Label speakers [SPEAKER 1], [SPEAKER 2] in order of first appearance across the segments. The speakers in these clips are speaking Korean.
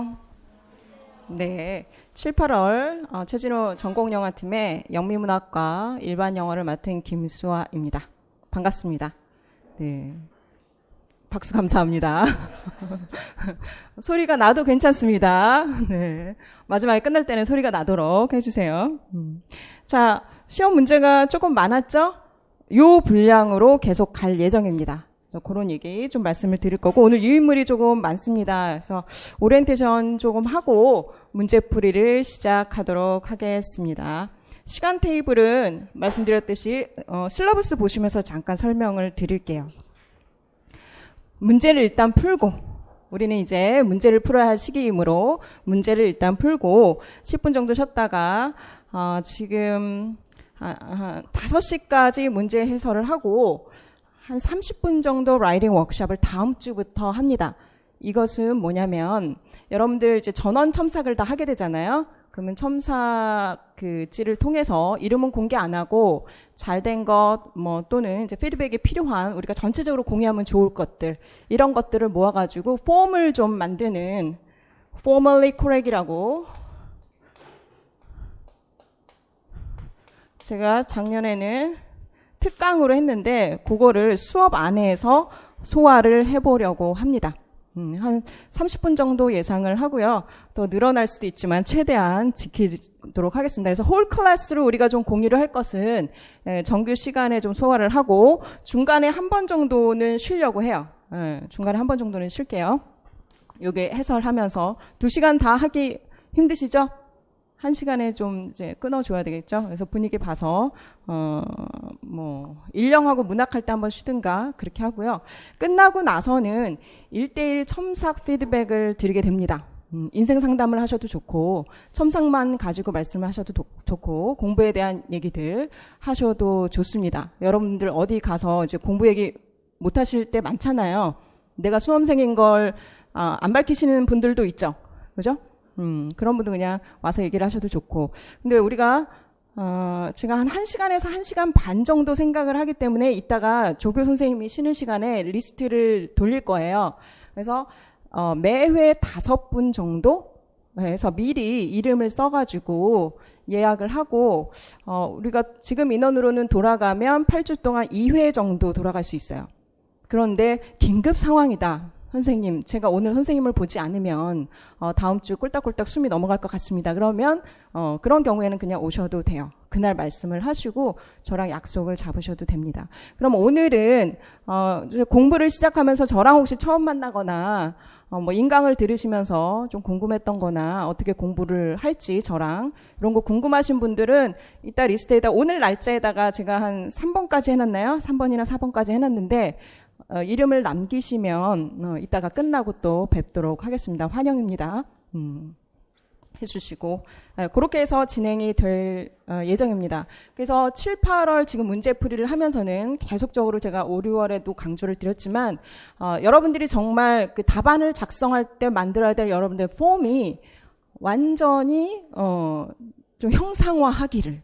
[SPEAKER 1] 안녕하세요. 네, 7, 8월 최진호 전공영화팀의 영미문학과 일반 영어를 맡은 김수아입니다. 반갑습니다. 네, 박수 감사합니다. 소리가 나도 괜찮습니다. 네, 마지막에 끝날 때는 소리가 나도록 해주세요. 자, 시험 문제가 조금 많았죠? 요 분량으로 계속 갈 예정입니다. 그런 얘기 좀 말씀을 드릴 거고, 오늘 유인물이 조금 많습니다. 그래서 오리엔테이션 조금 하고 문제풀이를 시작하도록 하겠습니다. 시간 테이블은 말씀드렸듯이 실러버스 보시면서 잠깐 설명을 드릴게요. 문제를 일단 풀고, 우리는 이제 문제를 풀어야 할 시기이므로 문제를 일단 풀고 10분 정도 쉬었다가 지금 5시까지 문제 해설을 하고 한 30분 정도 라이팅 워크숍을 다음 주부터 합니다. 이것은 뭐냐면 여러분들 이제 전원 첨삭을 다 하게 되잖아요. 그러면 첨삭 찌를 통해서 이름은 공개 안 하고 잘된 것 또는 이제 피드백이 필요한 우리가 전체적으로 공유하면 좋을 것들, 이런 것들을 모아가지고 폼을 좀 만드는 formally correct이라고, 제가 작년에는 특강으로 했는데 그거를 수업 안에서 소화를 해보려고 합니다. 한 30분 정도 예상을 하고요. 또 늘어날 수도 있지만 최대한 지키도록 하겠습니다. 그래서 홀 클래스로 우리가 좀 공유를 할 것은 정규 시간에 좀 소화를 하고 중간에 한 번 정도는 쉬려고 해요. 중간에 한 번 정도는 쉴게요. 요게 해설하면서 2시간 다 하기 힘드시죠? 1시간에 좀 이제 끊어줘야 되겠죠. 그래서 분위기 봐서 일령하고 문학할 때 한번 쉬든가 그렇게 하고요. 끝나고 나서는 1대1 첨삭 피드백을 드리게 됩니다. 인생 상담을 하셔도 좋고 첨삭만 가지고 말씀을 하셔도 좋고 공부에 대한 얘기들 하셔도 좋습니다. 여러분들 어디 가서 이제 공부 얘기 못 하실 때 많잖아요. 내가 수험생인 걸 안 밝히시는 분들도 있죠. 그죠? 그런 분도 그냥 와서 얘기를 하셔도 좋고. 근데 우리가 제가 한 1시간에서 1시간 반 정도 생각을 하기 때문에 이따가 조교 선생님이 쉬는 시간에 리스트를 돌릴 거예요. 그래서 매회 5분 정도 해서 미리 이름을 써가지고 예약을 하고 우리가 지금 인원으로는 돌아가면 8주 동안 2회 정도 돌아갈 수 있어요. 그런데 긴급 상황이다. 선생님, 제가 오늘 선생님을 보지 않으면 다음 주 꼴딱꼴딱 숨이 넘어갈 것 같습니다. 그러면 그런 경우에는 그냥 오셔도 돼요. 그날 말씀을 하시고 저랑 약속을 잡으셔도 됩니다. 그럼 오늘은 공부를 시작하면서 저랑 혹시 처음 만나거나 인강을 들으시면서 좀 궁금했던 거나 어떻게 공부를 할지 저랑 이런 거 궁금하신 분들은 이따 리스트에다 오늘 날짜에다가 제가 한 3번까지 해놨나요? 3번이나 4번까지 해놨는데 이름을 남기시면 이따가 끝나고 또 뵙도록 하겠습니다. 환영입니다. 해주시고 그렇게 해서 진행이 될 예정입니다. 그래서 7, 8월 지금 문제풀이를 하면서는 계속적으로 제가 5, 6월에도 강조를 드렸지만 여러분들이 정말 그 답안을 작성할 때 만들어야 될 여러분들의 폼이 완전히 좀 형상화하기를,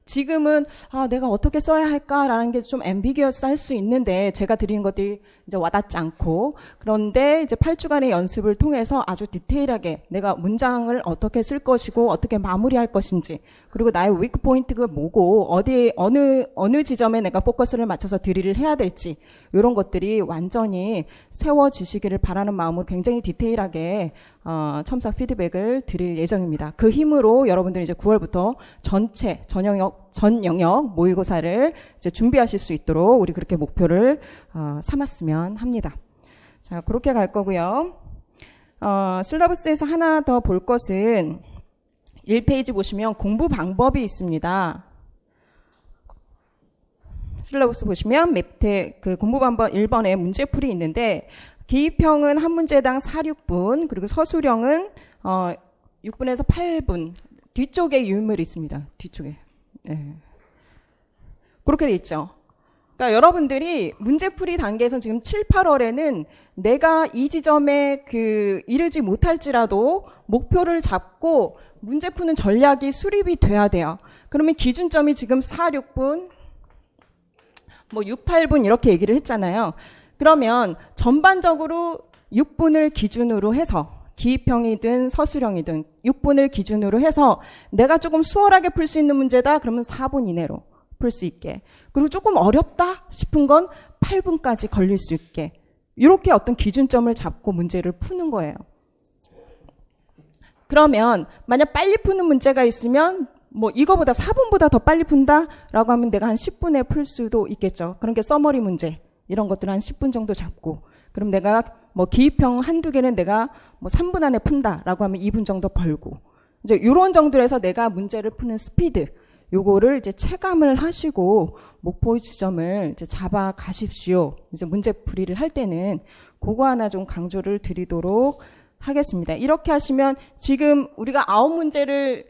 [SPEAKER 1] 지금은 내가 어떻게 써야 할까라는 게 좀 앰비기어스 할 수 있는데 제가 드리는 것들이 이제 와닿지 않고, 그런데 이제 8주간의 연습을 통해서 아주 디테일하게 내가 문장을 어떻게 쓸 것이고 어떻게 마무리할 것인지, 그리고 나의 위크 포인트가 뭐고 어느 지점에 내가 포커스를 맞춰서 드릴을 해야 될지, 이런 것들이 완전히 세워지시기를 바라는 마음으로 굉장히 디테일하게 첨삭 피드백을 드릴 예정입니다. 그 힘으로 여러분들이 이제 9월부터 전체 전 영역 모의고사를 이제 준비하실 수 있도록 우리 그렇게 목표를 삼았으면 합니다. 자, 그렇게 갈 거고요. 실러버스에서 하나 더 볼 것은 1페이지 보시면 공부 방법이 있습니다. 실러버스 보시면 밑에 그 공부 방법 1번에 문제풀이 있는데, 기입형은 한 문제당 4, 6분, 그리고 서술형은 6분에서 8분. 뒤쪽에 유인물이 있습니다. 뒤쪽에. 네. 그렇게 돼 있죠. 그러니까 여러분들이 문제풀이 단계에서 지금 7, 8월에는 내가 이 지점에 이르지 못할지라도 목표를 잡고 문제 푸는 전략이 수립이 돼야 돼요. 그러면 기준점이 지금 4, 6분, 6, 8분 이렇게 얘기를 했잖아요. 그러면 전반적으로 6분을 기준으로 해서 기입형이든 서술형이든 6분을 기준으로 해서 내가 조금 수월하게 풀 수 있는 문제다 그러면 4분 이내로 풀 수 있게, 그리고 조금 어렵다 싶은 건 8분까지 걸릴 수 있게, 이렇게 어떤 기준점을 잡고 문제를 푸는 거예요. 그러면 만약 빨리 푸는 문제가 있으면 뭐 이거보다 4분보다 더 빨리 푼다라고 하면 내가 한 10분에 풀 수도 있겠죠. 그런 게 서머리 문제 이런 것들은 한 10분 정도 잡고, 그럼 내가 뭐 기입형 한두 개는 내가 뭐 3분 안에 푼다라고 하면 2분 정도 벌고, 이제 이런 정도로 해서 내가 문제를 푸는 스피드, 요거를 이제 체감을 하시고 목표 지점을 이제 잡아 가십시오. 이제 문제풀이를 할 때는 그거 하나 좀 강조를 드리도록 하겠습니다. 이렇게 하시면 지금 우리가 9문제를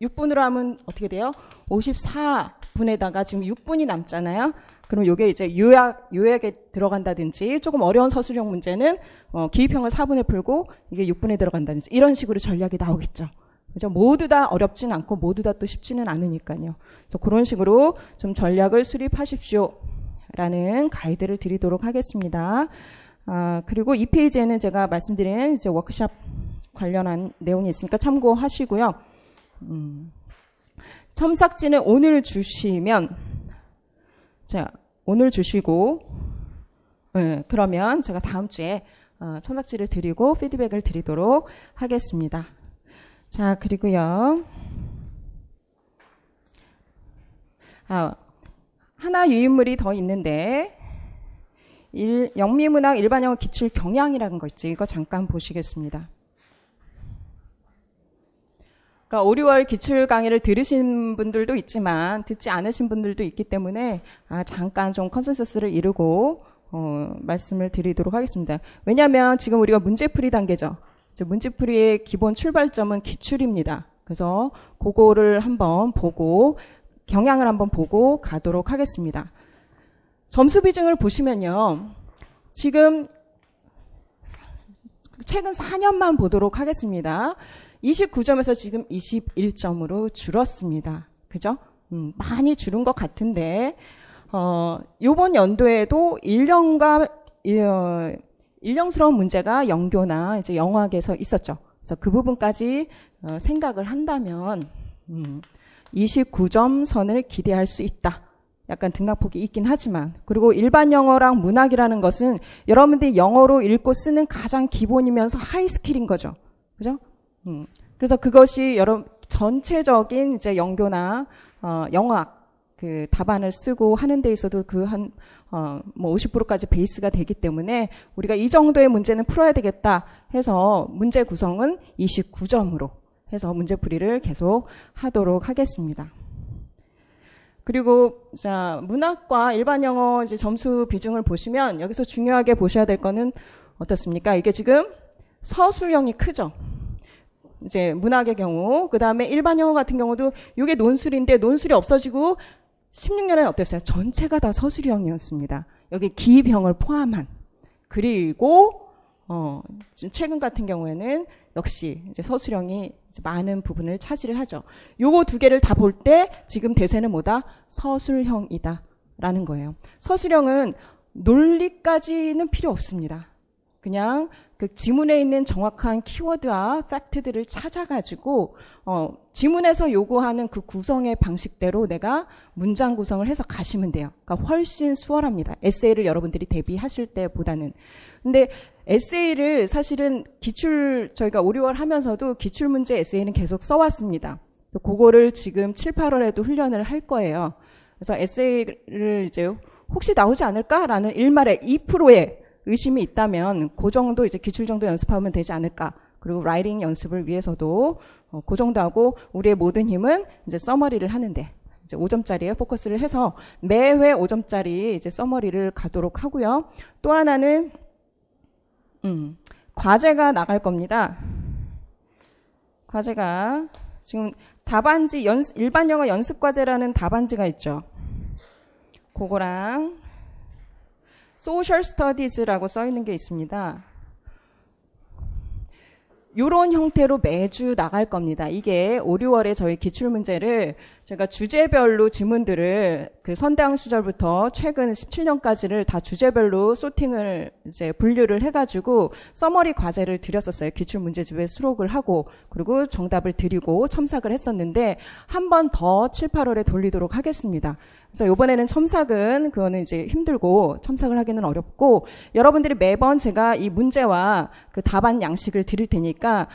[SPEAKER 1] 6분으로 하면 어떻게 돼요? 54분에다가 지금 6분이 남잖아요. 그럼 요게 이제 요약에 들어간다든지, 조금 어려운 서술형 문제는 기입형을 4분에 풀고 이게 6분에 들어간다든지, 이런 식으로 전략이 나오겠죠. 그죠? 모두 다 어렵진 않고 모두 다 또 쉽지는 않으니까요. 그래서 그런 식으로 좀 전략을 수립하십시오 라는 가이드를 드리도록 하겠습니다. 그리고 이 페이지에는 제가 말씀드린 이제 워크샵 관련한 내용이 있으니까 참고하시고요. 첨삭지는 오늘 주시면, 자, 오늘 주시고, 그러면 제가 다음 주에 첨삭지를 드리고 피드백을 드리도록 하겠습니다. 자, 그리고요. 하나 유인물이 더 있는데, 영미문학 일반영어 기출 경향이라는 거 있지. 이거 잠깐 보시겠습니다. 그러니까 5, 6월 기출 강의를 들으신 분들도 있지만 듣지 않으신 분들도 있기 때문에 잠깐 좀 컨센서스를 이루고 말씀을 드리도록 하겠습니다. 왜냐하면 지금 우리가 문제풀이 단계죠. 문제풀이의 기본 출발점은 기출입니다. 그래서 그거를 한번 보고 경향을 한번 보고 가도록 하겠습니다. 점수 비중을 보시면요. 지금 최근 4년만 보도록 하겠습니다. 29점에서 지금 21점으로 줄었습니다. 그죠? 많이 줄은 것 같은데, 요번 연도에도 일령스러운 문제가 영교나 이제 영어학에서 있었죠. 그래서 그 부분까지 생각을 한다면 29점 선을 기대할 수 있다. 약간 등락폭이 있긴 하지만, 그리고 일반 영어랑 문학이라는 것은 여러분들이 영어로 읽고 쓰는 가장 기본이면서 하이 스킬인 거죠. 그죠? 그래서 그것이 전체적인 이제 영교나 영어학 그 답안을 쓰고 하는 데 있어도 그 한 뭐 50%까지 베이스가 되기 때문에 우리가 이 정도의 문제는 풀어야 되겠다 해서 문제 구성은 29점으로 해서 문제풀이를 계속 하도록 하겠습니다. 그리고 자, 문학과 일반 영어 이제 점수 비중을 보시면 여기서 중요하게 보셔야 될 거는 어떻습니까? 이게 지금 서술형이 크죠. 이제 문학의 경우, 그 다음에 일반 영어 같은 경우도 이게 논술인데 논술이 없어지고 16년에는 어땠어요? 전체가 다 서술형이었습니다. 여기 기입형을 포함한. 그리고 지금 최근 같은 경우에는 역시 이제 서술형이 이제 많은 부분을 차지를 하죠. 요거 두 개를 다 볼 때 지금 대세는 뭐다? 서술형이다라는 거예요. 서술형은 논리까지는 필요 없습니다. 그냥 그 지문에 있는 정확한 키워드와 팩트들을 찾아가지고 지문에서 요구하는 그 구성의 방식대로 내가 문장 구성을 해서 가시면 돼요. 그러니까 훨씬 수월합니다. 에세이를 여러분들이 대비하실 때보다는. 근데 에세이를 사실은 저희가 5, 6월 하면서도 기출문제 에세이는 계속 써왔습니다. 그거를 지금 7, 8월에도 훈련을 할 거예요. 그래서 에세이를 이제 혹시 나오지 않을까라는 일말의 2%의 의심이 있다면 그 정도 이제 기출 정도 연습하면 되지 않을까. 그리고 라이팅 연습을 위해서도 그 정도 하고 우리의 모든 힘은 이제 서머리를 하는데 이제 5점짜리에 포커스를 해서 매회 5점짜리 이제 서머리를 가도록 하고요. 또 하나는 과제가 나갈 겁니다. 과제가 지금 답안지 일반 영어 연습 과제라는 답안지가 있죠. 그거랑 소셜 스터디즈라고 써 있는 게 있습니다. 요런 형태로 매주 나갈 겁니다. 이게 5, 6월에 저희 기출문제를 제가 주제별로 지문들을 그 선대학 시절부터 최근 17년까지를 다 주제별로 소팅을 이제 분류를 해가지고 서머리 과제를 드렸었어요. 기출문제집에 수록을 하고 그리고 정답을 드리고 첨삭을 했었는데 한 번 더 7, 8월에 돌리도록 하겠습니다. 그래서 이번에는 첨삭은 그거는 이제 힘들고 첨삭을 하기는 어렵고 여러분들이 매번 제가 이 문제와 그 답안 양식을 드릴 테니까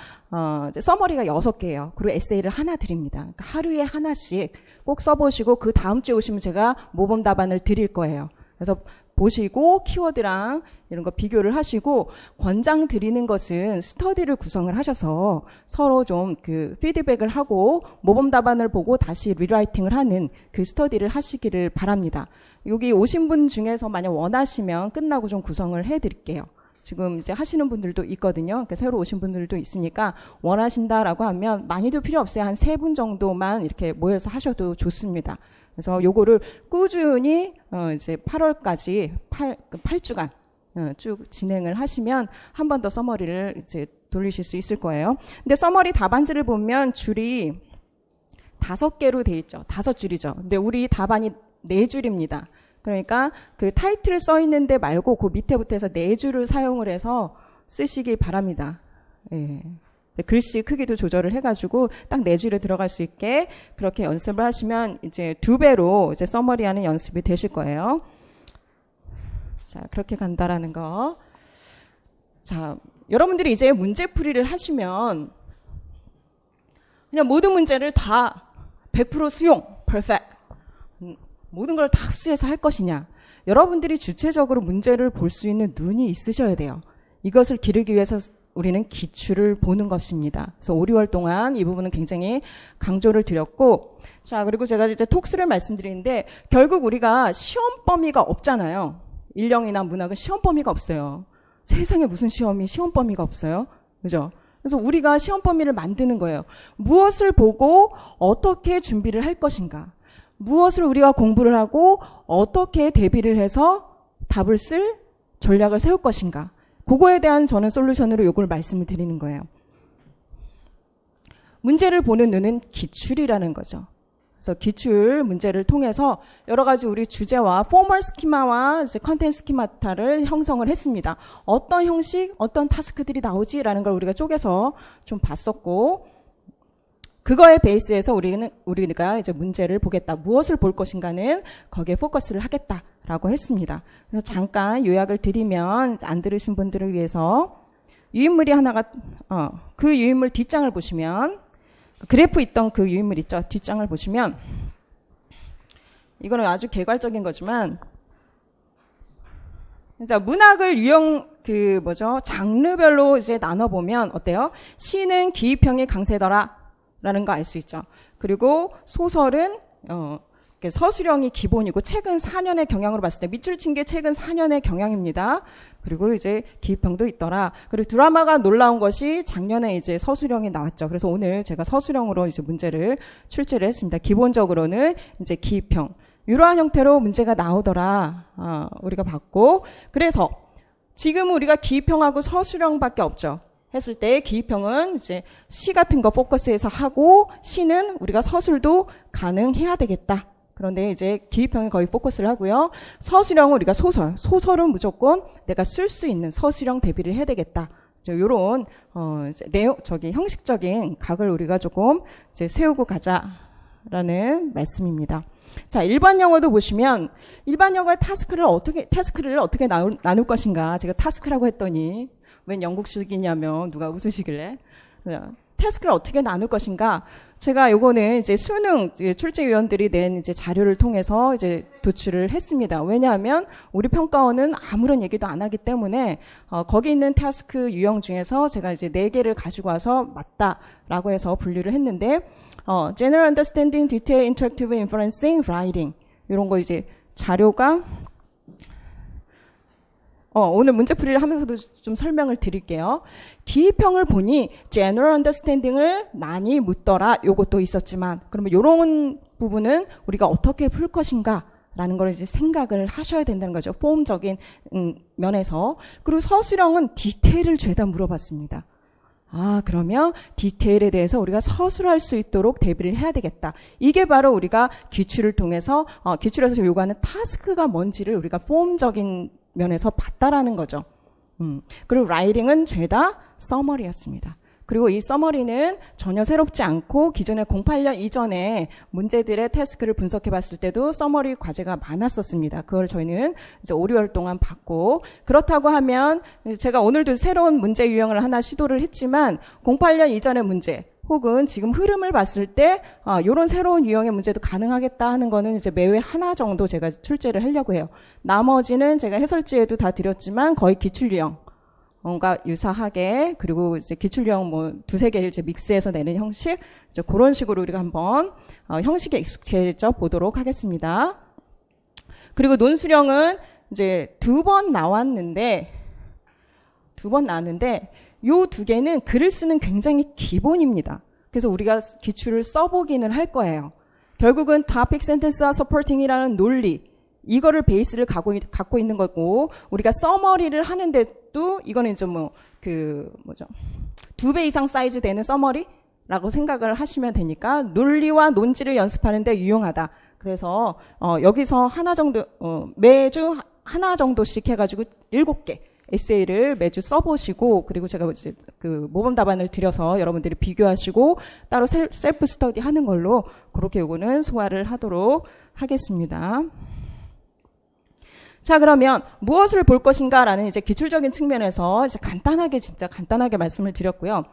[SPEAKER 1] 이제 서머리가 6개예요. 그리고 에세이를 하나 드립니다. 그러니까 하루에 하나씩 꼭 써보시고 그 다음 주에 오시면 제가 모범 답안을 드릴 거예요. 그래서 보시고 키워드랑 이런 거 비교를 하시고 권장 드리는 것은 스터디를 구성을 하셔서 서로 좀 그 피드백을 하고 모범 답안을 보고 다시 리라이팅을 하는 그 스터디를 하시기를 바랍니다. 여기 오신 분 중에서 만약 원하시면 끝나고 좀 구성을 해드릴게요. 지금 이제 하시는 분들도 있거든요. 그러니까 새로 오신 분들도 있으니까 원하신다라고 하면 많이도 필요 없어요. 한 3분 정도만 이렇게 모여서 하셔도 좋습니다. 그래서 요거를 꾸준히 이제 8월까지 8주간 쭉 진행을 하시면 한 번 더 서머리를 이제 돌리실 수 있을 거예요. 근데 서머리 답안지를 보면 줄이 5개로 돼 있죠. 5줄이죠. 근데 우리 답안이 4줄입니다. 그러니까 그 타이틀 써 있는 데 말고 그 밑에부터 해서 4줄을 사용을 해서 쓰시기 바랍니다. 예. 글씨 크기도 조절을 해가지고 딱 4줄에 들어갈 수 있게 그렇게 연습을 하시면 이제 2배로 이제 서머리하는 연습이 되실 거예요. 자, 그렇게 간다라는 거. 자, 여러분들이 이제 문제풀이를 하시면 그냥 모든 문제를 다 100% 수용, perfect. 모든 걸 다 흡수해서 할 것이냐. 여러분들이 주체적으로 문제를 볼 수 있는 눈이 있으셔야 돼요. 이것을 기르기 위해서 우리는 기출을 보는 것입니다. 그래서 5, 6월 동안 이 부분은 굉장히 강조를 드렸고, 자, 그리고 제가 이제 톡스를 말씀드리는데, 결국 우리가 시험 범위가 없잖아요. 인령이나 문학은 시험 범위가 없어요. 세상에 무슨 시험 범위가 없어요? 그죠? 그래서 우리가 시험 범위를 만드는 거예요. 무엇을 보고 어떻게 준비를 할 것인가? 무엇을 우리가 공부를 하고 어떻게 대비를 해서 답을 쓸 전략을 세울 것인가? 그거에 대한 저는 솔루션으로 이걸 말씀을 드리는 거예요. 문제를 보는 눈은 기출이라는 거죠. 그래서 기출 문제를 통해서 여러 가지 우리 주제와 포멀 스키마와 이제 컨텐츠 스키마타를 형성을 했습니다. 어떤 형식, 어떤 타스크들이 나오지라는 걸 우리가 쪼개서 좀 봤었고, 그거에 베이스에서 우리가 이제 문제를 보겠다. 무엇을 볼 것인가는 거기에 포커스를 하겠다라고 했습니다. 그래서 잠깐 요약을 드리면 안 들으신 분들을 위해서 유인물이 하나가 그 유인물 뒷장을 보시면 그래프 있던 그 유인물 있죠. 뒷장을 보시면 이거는 아주 개괄적인 거지만 자, 문학을 장르별로 이제 나눠보면 어때요? 시는 기입형이 강세더라. 라는 거 알 수 있죠. 그리고 소설은 서술형이 기본이고 책은 4년의 경향으로 봤을 때 밑줄 친 게 책은 4년의 경향입니다. 그리고 이제 기입형도 있더라. 그리고 드라마가 놀라운 것이 작년에 이제 서술형이 나왔죠. 그래서 오늘 제가 서술형으로 이제 문제를 출제를 했습니다. 기본적으로는 이제 기입형 이러한 형태로 문제가 나오더라. 우리가 봤고, 그래서 지금 우리가 기입형하고 서술형밖에 없죠. 했을 때 기입형은 이제 시 같은 거 포커스해서 하고, 시는 우리가 서술도 가능해야 되겠다. 그런데 이제 기입형이 거의 포커스를 하고요. 서술형은 우리가 소설은 무조건 내가 쓸 수 있는 서술형 대비를 해야 되겠다. 요런 형식적인 각을 우리가 조금 이제 세우고 가자라는 말씀입니다. 자, 일반 영어도 보시면 일반 영어의 타스크를 어떻게 나눌 것인가. 제가 타스크라고 했더니 웬 영국식이냐면 누가 웃으시길래. 태스크를 어떻게 나눌 것인가? 제가 요거는 이제 수능 출제위원들이 낸 이제 자료를 통해서 이제 도출을 했습니다. 왜냐하면 우리 평가원은 아무런 얘기도 안 하기 때문에 거기 있는 타스크 유형 중에서 제가 이제 4개를 가지고 와서 맞다라고 해서 분류를 했는데, General Understanding, Detail, Interactive Inferencing, Writing 이런 거 이제 자료가 오늘 문제풀이를 하면서도 좀 설명을 드릴게요. 기입형을 보니 general understanding을 많이 묻더라. 요것도 있었지만, 그러면 요런 부분은 우리가 어떻게 풀 것인가? 라는 걸 이제 생각을 하셔야 된다는 거죠. 포음적인 면에서. 그리고 서술형은 디테일을 죄다 물어봤습니다. 그러면 디테일에 대해서 우리가 서술할 수 있도록 대비를 해야 되겠다. 이게 바로 우리가 기출을 통해서, 기출에서 요구하는 타스크가 뭔지를 우리가 폼적인 면에서 봤다라는 거죠. 그리고 라이팅은 죄다 서머리였습니다. 그리고 이 서머리는 전혀 새롭지 않고 기존에 08년 이전에 문제들의 태스크를 분석해 봤을 때도 서머리 과제가 많았었습니다. 그걸 저희는 이제 5, 6월 동안 봤고, 그렇다고 하면 제가 오늘도 새로운 문제 유형을 하나 시도를 했지만 08년 이전의 문제 혹은 지금 흐름을 봤을 때 이런 새로운 유형의 문제도 가능하겠다 하는 거는 이제 매회 하나 정도 제가 출제를 하려고 해요. 나머지는 제가 해설지에도 다 드렸지만 거의 기출 유형 뭔가 유사하게, 그리고 이제 기출 유형 뭐 두세 개를 이제 믹스해서 내는 형식, 이제 그런 식으로 우리가 한번 형식에 익숙해져 보도록 하겠습니다. 그리고 논수령은 이제 두 번 나왔는데 요 두 개는 글을 쓰는 굉장히 기본입니다. 그래서 우리가 기출을 써보기는 할 거예요. 결국은 topic sentence와 supporting이라는 논리, 이거를 베이스를 갖고 있는 거고, 우리가 서머리를 하는데도 이거는 이제 두 배 이상 사이즈 되는 서머리라고 생각을 하시면 되니까 논리와 논지를 연습하는데 유용하다. 그래서 여기서 하나 정도 매주 하나 정도씩 해가지고 7개 에세이를 매주 써보시고, 그리고 제가 이제 그 모범 답안을 드려서 여러분들이 비교하시고 따로 셀프 스터디 하는 걸로 그렇게 요거는 소화를 하도록 하겠습니다. 자, 그러면 무엇을 볼 것인가라는 이제 기출적인 측면에서 이제 진짜 간단하게 말씀을 드렸고요.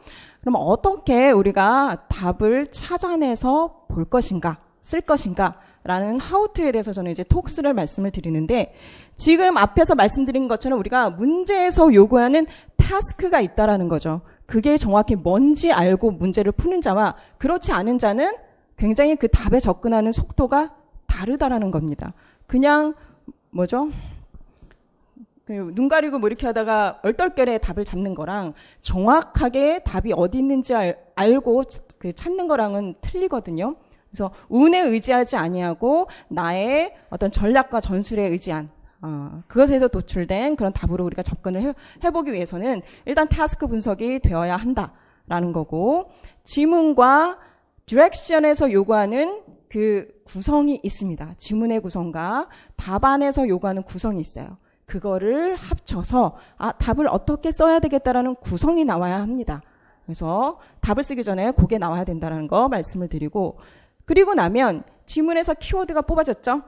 [SPEAKER 1] 그럼 어떻게 우리가 답을 찾아내서 볼 것인가, 쓸 것인가 라는 하우투에 대해서 저는 이제 톡스를 말씀을 드리는데, 지금 앞에서 말씀드린 것처럼 우리가 문제에서 요구하는 타스크가 있다라는 거죠. 그게 정확히 뭔지 알고 문제를 푸는 자와 그렇지 않은 자는 굉장히 그 답에 접근하는 속도가 다르다라는 겁니다. 그냥 눈 가리고 뭐 이렇게 하다가 얼떨결에 답을 잡는 거랑 정확하게 답이 어디 있는지 알고 찾는 거랑은 틀리거든요. 그래서 운에 의지하지 아니하고 나의 어떤 전략과 전술에 의지한 그것에서 도출된 그런 답으로 우리가 접근을 해보기 위해서는 일단 타스크 분석이 되어야 한다라는 거고, 지문과 디렉션에서 요구하는 그 구성이 있습니다. 지문의 구성과 답안에서 요구하는 구성이 있어요. 그거를 합쳐서 답을 어떻게 써야 되겠다라는 구성이 나와야 합니다. 그래서 답을 쓰기 전에 그게 나와야 된다는 거 말씀을 드리고, 그리고 나면 지문에서 키워드가 뽑아졌죠.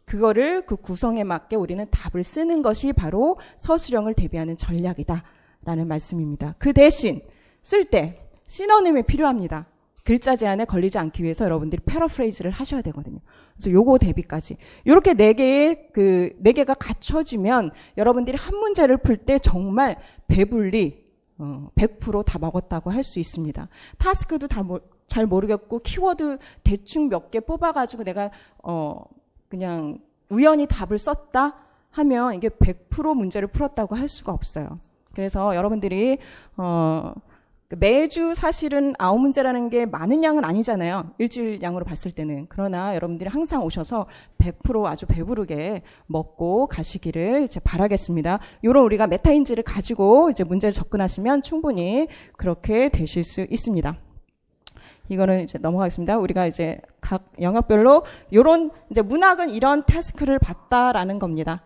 [SPEAKER 1] 그거를 그 구성에 맞게 우리는 답을 쓰는 것이 바로 서술형을 대비하는 전략이다라는 말씀입니다. 그 대신 쓸 때 시노님이 필요합니다. 글자 제한에 걸리지 않기 위해서 여러분들이 패러프레이즈를 하셔야 되거든요. 그래서 요거 대비까지 이렇게 네 개가 갖춰지면 여러분들이 한 문제를 풀 때 정말 배불리 100% 다 먹었다고 할 수 있습니다. 타스크도 잘 모르겠고 키워드 대충 몇 개 뽑아가지고 내가 그냥 우연히 답을 썼다 하면 이게 100% 문제를 풀었다고 할 수가 없어요. 그래서 여러분들이 매주 사실은 9문제라는 게 많은 양은 아니잖아요. 일주일 양으로 봤을 때는. 그러나 여러분들이 항상 오셔서 100% 아주 배부르게 먹고 가시기를 이제 바라겠습니다. 요런 우리가 메타인지를 가지고 이제 문제를 접근하시면 충분히 그렇게 되실 수 있습니다. 이거는 이제 넘어가겠습니다. 우리가 이제 각 영역별로 요런 이제 문학은 이런 태스크를 봤다라는 겁니다.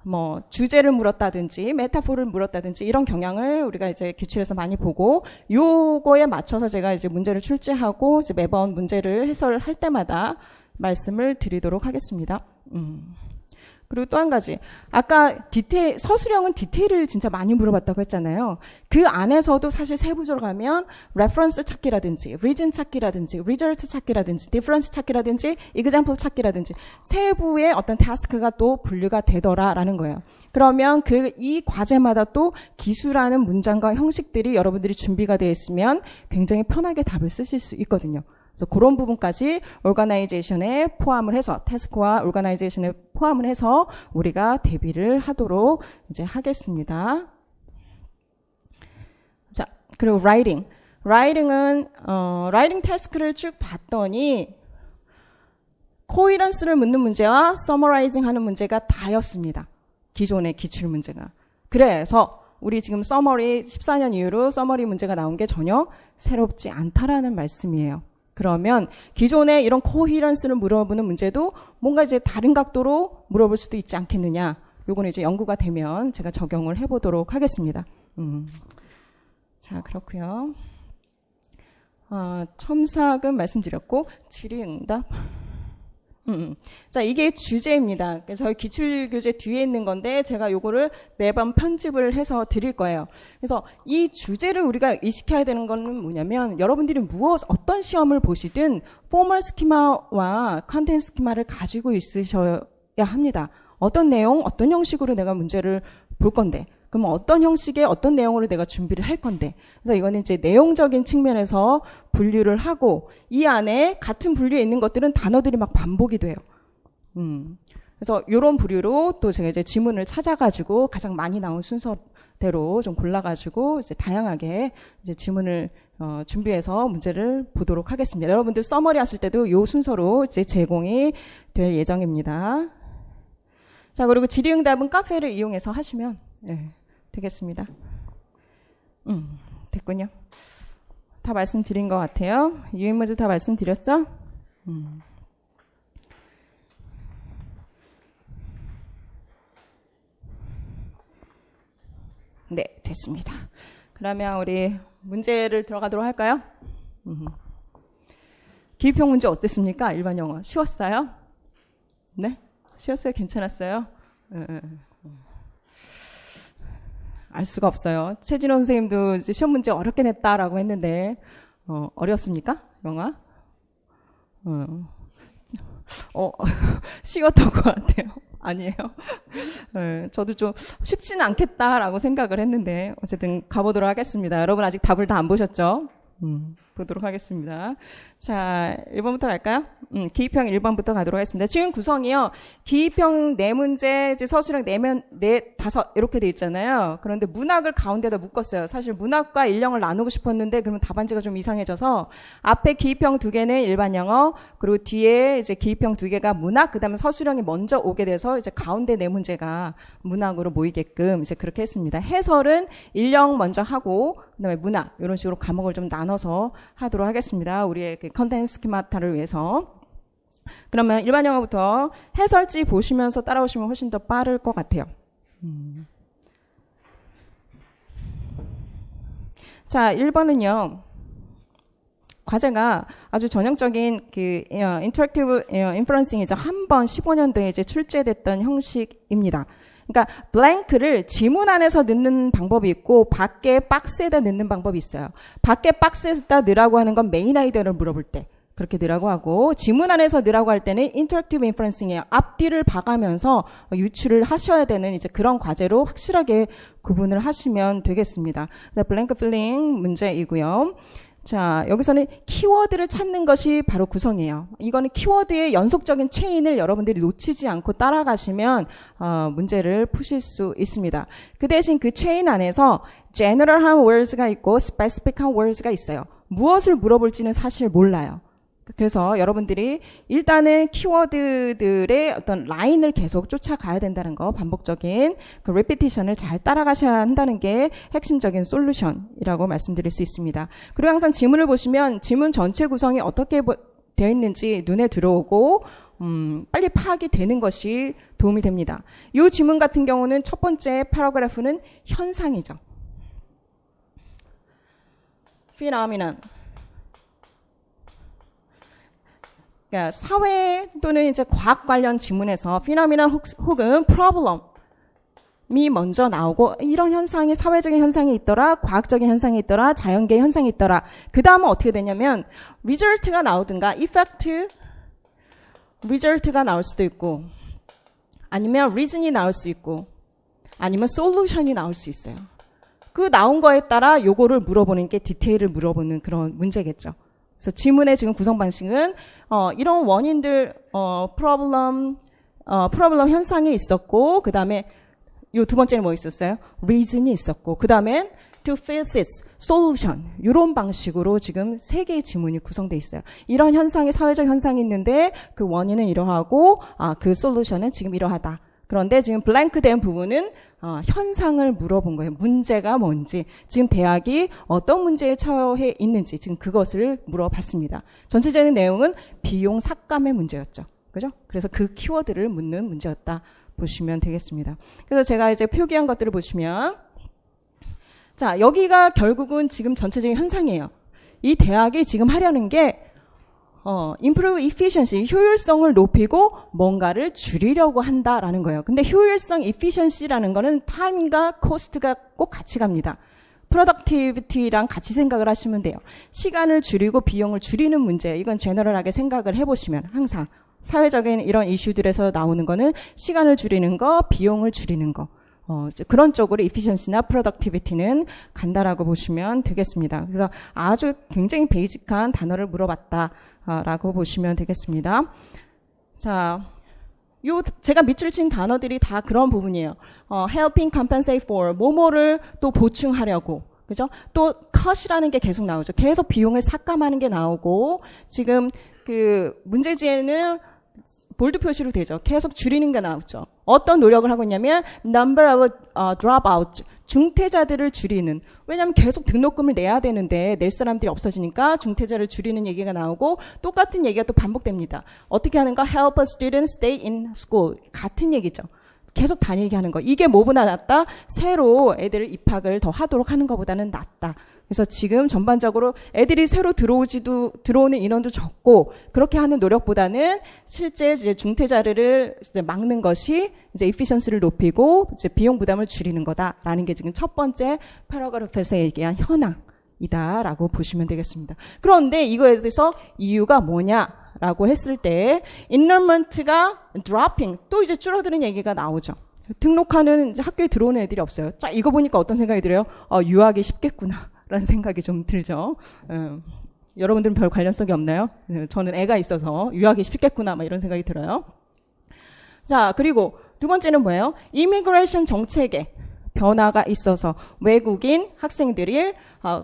[SPEAKER 1] 뭐 주제를 물었다든지 메타포를 물었다든지 이런 경향을 우리가 이제 기출에서 많이 보고, 요거에 맞춰서 제가 이제 문제를 출제하고 이제 매번 문제를 해설할 때마다 말씀을 드리도록 하겠습니다. 그리고 또 한 가지, 아까 서술형은 디테일을 진짜 많이 물어봤다고 했잖아요. 그 안에서도 사실 세부적으로 가면 레퍼런스 찾기라든지 리즌 찾기라든지 리저트 찾기라든지 디퍼런스 찾기라든지 example 찾기라든지 세부의 어떤 타스크가 또 분류가 되더라라는 거예요. 그러면 이 과제마다 또 기술하는 문장과 형식들이 여러분들이 준비가 되어 있으면 굉장히 편하게 답을 쓰실 수 있거든요. 그래서 그런 부분까지 오르가나이제이션에 포함을 해서, 태스크와 오르가나이제이션에 포함을 해서 우리가 대비를 하도록 이제 하겠습니다. 자, 그리고 라이팅. 라이팅은 라이팅 태스크를 쭉 봤더니 코히런스를 묻는 문제와 서머라이징 하는 문제가 다였습니다. 기존의 기출 문제가. 그래서 우리 지금 서머리 14년 이후로 서머리 문제가 나온 게 전혀 새롭지 않다라는 말씀이에요. 그러면 기존에 이런 코히런스를 물어보는 문제도 뭔가 이제 다른 각도로 물어볼 수도 있지 않겠느냐. 요거는 이제 연구가 되면 제가 적용을 해보도록 하겠습니다. 자, 그렇고요. 첨삭은 말씀드렸고 질의응답. 자, 이게 주제입니다. 저희 기출교재 뒤에 있는 건데 제가 요거를 매번 편집을 해서 드릴 거예요. 그래서 이 주제를 우리가 의식해야 되는 거는 뭐냐면 여러분들이 어떤 시험을 보시든 포멀 스키마와 컨텐츠 스키마를 가지고 있으셔야 합니다. 어떤 내용, 어떤 형식으로 내가 문제를 볼 건데 그럼 어떤 형식의 어떤 내용으로 내가 준비를 할 건데. 그래서 이거는 이제 내용적인 측면에서 분류를 하고 이 안에 같은 분류에 있는 것들은 단어들이 막 반복이 돼요. 그래서 이런 부류로 또 제가 이제 지문을 찾아가지고 가장 많이 나온 순서대로 좀 골라가지고 이제 다양하게 이제 지문을 준비해서 문제를 보도록 하겠습니다. 여러분들 서머리 하실 때도 이 순서로 이제 제공이 될 예정입니다. 자, 그리고 질의응답은 카페를 이용해서 하시면 되겠습니다. 됐군요. 다 말씀드린 것 같아요. 유인물도 다 말씀드렸죠? 네, 됐습니다. 그러면 우리 문제를 들어가도록 할까요? 기입형 문제 어땠습니까? 일반 영어. 쉬웠어요? 네? 쉬웠어요? 괜찮았어요? 알 수가 없어요. 최진호 선생님도 이제 시험 문제 어렵게 냈다라고 했는데 어렵습니까? 영화? 쉬웠던 것 같아요. 아니에요. 저도 좀 쉽지는 않겠다라고 생각을 했는데 어쨌든 가보도록 하겠습니다. 여러분 아직 답을 다 안 보셨죠? 보도록 하겠습니다. 자, 1번부터 갈까요? 기입형 1번부터 가도록 하겠습니다. 지금 구성이요. 기입형 4문제, 이제 서술형 5 이렇게 돼 있잖아요. 그런데 문학을 가운데다 묶었어요. 사실 문학과 일형을 나누고 싶었는데 그러면 답안지가 좀 이상해져서 앞에 기입형 2개는 일반 영어, 그리고 뒤에 이제 기입형 2개가 문학, 그다음에 서술형이 먼저 오게 돼서 이제 가운데 4문제가 문학으로 모이게끔 이제 그렇게 했습니다. 해설은 일형 먼저 하고 그다음에 문학 이런 식으로 과목을 좀 나눠서 하도록 하겠습니다. 우리의 그 컨텐츠 스키마타를 위해서. 그러면 일반 영어부터 해설지 보시면서 따라오시면 훨씬 더 빠를 것 같아요. 자, 1번은요. 과제가 아주 전형적인 그 인터랙티브 인퍼런싱이죠. 한 번 15년도에 이제 출제됐던 형식입니다. 그러니까 블랭크를 지문 안에서 넣는 방법이 있고 밖에 박스에다 넣는 방법이 있어요. 밖에 박스에다 넣으라고 하는 건 메인 아이디어를 물어볼 때 그렇게 넣으라고 하고 지문 안에서 넣으라고 할 때는 인터랙티브 인퍼런싱이에요. 앞뒤를 봐가면서 유추를 하셔야 되는 이제 그런 과제로 확실하게 구분을 하시면 되겠습니다. 블랭크 필링 문제이고요. 자, 여기서는 키워드를 찾는 것이 바로 구성이에요. 이거는 키워드의 연속적인 체인을 여러분들이 놓치지 않고 따라가시면 문제를 푸실 수 있습니다. 그 대신 그 체인 안에서 general한 words가 있고 specific한 words가 있어요. 무엇을 물어볼지는 사실 몰라요. 그래서 여러분들이 일단은 키워드들의 어떤 라인을 계속 쫓아가야 된다는 거, 반복적인 그 레피티션을 잘 따라가셔야 한다는 게 핵심적인 솔루션이라고 말씀드릴 수 있습니다. 그리고 항상 지문을 보시면 지문 전체 구성이 어떻게 되어 있는지 눈에 들어오고 빨리 파악이 되는 것이 도움이 됩니다. 이 지문 같은 경우는 첫 번째 패러그래프는 현상이죠. phenomenon. 그러니까 사회 또는 이제 과학 관련 지문에서 phenomenon 혹은 problem이 먼저 나오고 이런 현상이 사회적인 현상이 있더라, 과학적인 현상이 있더라, 자연계의 현상이 있더라. 그 다음은 어떻게 되냐면 result가 나오든가 effect, result가 나올 수도 있고 아니면 reason이 나올 수 있고 아니면 solution이 나올 수 있어요. 그 나온 거에 따라 요거를 물어보는 게 디테일을 물어보는 그런 문제겠죠. 그래서 지문의 지금 구성 방식은 이런 원인들 프로블럼 현상이 있었고 그 다음에 요 두 번째는 뭐 있었어요? reason이 있었고 그 다음엔 to fix it, solution 이런 방식으로 지금 3개의 지문이 구성되어 있어요. 이런 현상이 사회적 현상이 있는데 그 원인은 이러하고 그 솔루션은 지금 이러하다. 그런데 지금 블랭크 된 부분은 현상을 물어본 거예요. 문제가 뭔지, 지금 대학이 어떤 문제에 처해 있는지 지금 그것을 물어봤습니다. 전체적인 내용은 비용 삭감의 문제였죠. 그죠? 그래서 그 키워드를 묻는 문제였다 보시면 되겠습니다. 그래서 제가 이제 표기한 것들을 보시면, 자, 여기가 결국은 지금 전체적인 현상이에요. 이 대학이 지금 하려는 게 improve efficiency, 효율성을 높이고 뭔가를 줄이려고 한다라는 거예요. 근데 효율성, efficiency라는 거는 time과 cost가 꼭 같이 갑니다. productivity랑 같이 생각을 하시면 돼요. 시간을 줄이고 비용을 줄이는 문제, 이건 제너럴하게 생각을 해보시면 항상 사회적인 이런 이슈들에서 나오는 거는 시간을 줄이는 거, 비용을 줄이는 거. 그런 쪽으로 efficiency나 productivity는 간다라고 보시면 되겠습니다. 그래서 아주 굉장히 베이직한 단어를 물어봤다라고 보시면 되겠습니다. 자, 제가 밑줄 친 단어들이 다 그런 부분이에요. helping compensate for, 뭐뭐를 또 보충하려고. 그죠? 또 cut이라는 게 계속 나오죠. 계속 비용을 삭감하는 게 나오고, 지금 그 문제지에는 볼드 표시로 되죠. 계속 줄이는 게 나오죠. 어떤 노력을 하고 있냐면 number of dropout, 중퇴자들을 줄이는. 왜냐하면 계속 등록금을 내야 되는데 낼 사람들이 없어지니까 중퇴자를 줄이는 얘기가 나오고, 똑같은 얘기가 또 반복됩니다. 어떻게 하는가? help a student stay in school. 같은 얘기죠. 계속 다니게 하는 거. 이게 뭐보다 낫다? 새로 애들 입학을 더 하도록 하는 것보다는 낫다. 그래서 지금 전반적으로 애들이 새로 들어오는 인원도 적고, 그렇게 하는 노력보다는 실제 이제 중퇴자를 이제 막는 것이 이제 efficiency를 높이고 이제 비용 부담을 줄이는 거다라는 게 지금 첫 번째 패러그래프에서 얘기한 현황이다라고 보시면 되겠습니다. 그런데 이거에 대해서 이유가 뭐냐라고 했을 때 enrollment가 dropping, 또 이제 줄어드는 얘기가 나오죠. 등록하는 이제 학교에 들어오는 애들이 없어요. 자, 이거 보니까 어떤 생각이 들어요? 유학이 쉽겠구나 라는 생각이 좀 들죠. 여러분들은 별 관련성이 없나요? 저는 애가 있어서 유학이 쉽겠구나 막 이런 생각이 들어요. 자, 그리고 두 번째는 뭐예요? 이미그레이션 정책에 변화가 있어서 외국인 학생들이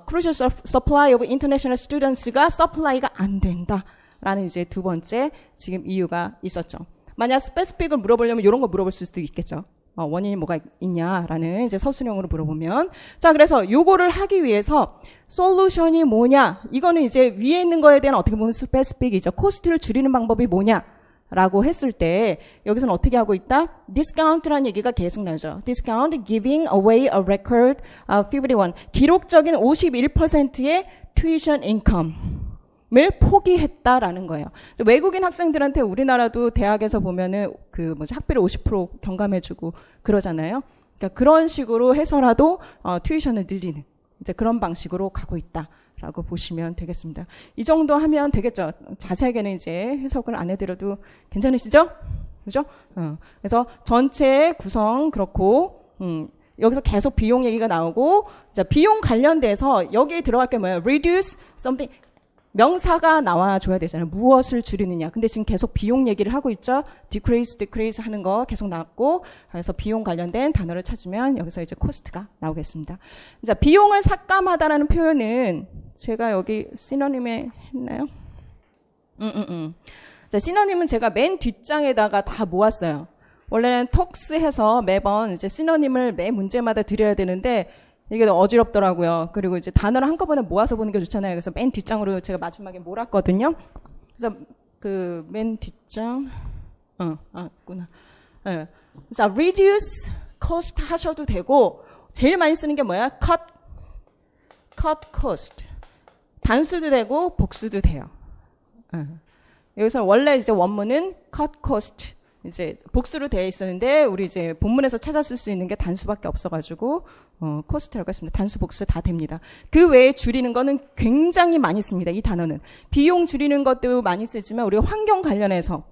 [SPEAKER 1] crucial supply of international students가 supply가 안 된다라는 이제 두 번째 지금 이유가 있었죠. 만약 스페시픽을 물어보려면 이런 거 물어볼 수도 있겠죠. 원인이 뭐가 있냐라는 이제 서술형으로 물어보면, 자, 그래서 요거를 하기 위해서 솔루션이 뭐냐, 이거는 이제 위에 있는 거에 대한 어떻게 보면 스페시픽이죠. 코스트를 줄이는 방법이 뭐냐라고 했을 때 여기서는 어떻게 하고 있다? 디스카운트라는 얘기가 계속 나오죠. 디스카운트, giving away a record 51, 기록적인 51%의 tuition income 을 포기했다라는 거예요. 외국인 학생들한테 우리나라도 대학에서 보면은 학비를 50% 경감해주고 그러잖아요. 그러니까 그런 식으로 해서라도 튜이션을 늘리는 이제 그런 방식으로 가고 있다라고 보시면 되겠습니다. 이 정도 하면 되겠죠. 자세하게는 이제 해석을 안 해드려도 괜찮으시죠? 그죠? 그래서 전체 구성 그렇고 여기서 계속 비용 얘기가 나오고, 자, 비용 관련돼서 여기에 들어갈 게 뭐예요? reduce something. 명사가 나와줘야 되잖아요. 무엇을 줄이느냐. 근데 지금 계속 비용 얘기를 하고 있죠. decrease 하는 거 계속 나왔고, 그래서 비용 관련된 단어를 찾으면 여기서 이제 코스트가 나오겠습니다. 자, 비용을 삭감하다라는 표현은 제가 여기 시노님에 했나요? 자, 시노님은 제가 맨 뒷장에다가 다 모았어요. 원래는 톡스 해서 매번 이제 시노님을 매 문제마다 드려야 되는데 이게 너무 어지럽더라고요. 그리고 이제 단어를 한꺼번에 모아서 보는 게 좋잖아요. 그래서 맨 뒷장으로 제가 마지막에 몰았거든요. 그래서 그 맨 뒷장, 있구나. 네. 자, reduce cost 하셔도 되고, 제일 많이 쓰는 게 뭐야? cut cost. 단수도 되고 복수도 돼요. 여기서 원래 이제 원문은 cut cost. 이제 복수로 되어 있었는데 우리 이제 본문에서 찾았을 수 있는 게 단수밖에 없어가지고 코스트라고 했습니다. 단수 복수 다 됩니다. 그 외에 줄이는 거는 굉장히 많이 씁니다. 이 단어는 비용 줄이는 것도 많이 쓰지만 우리가 환경 관련해서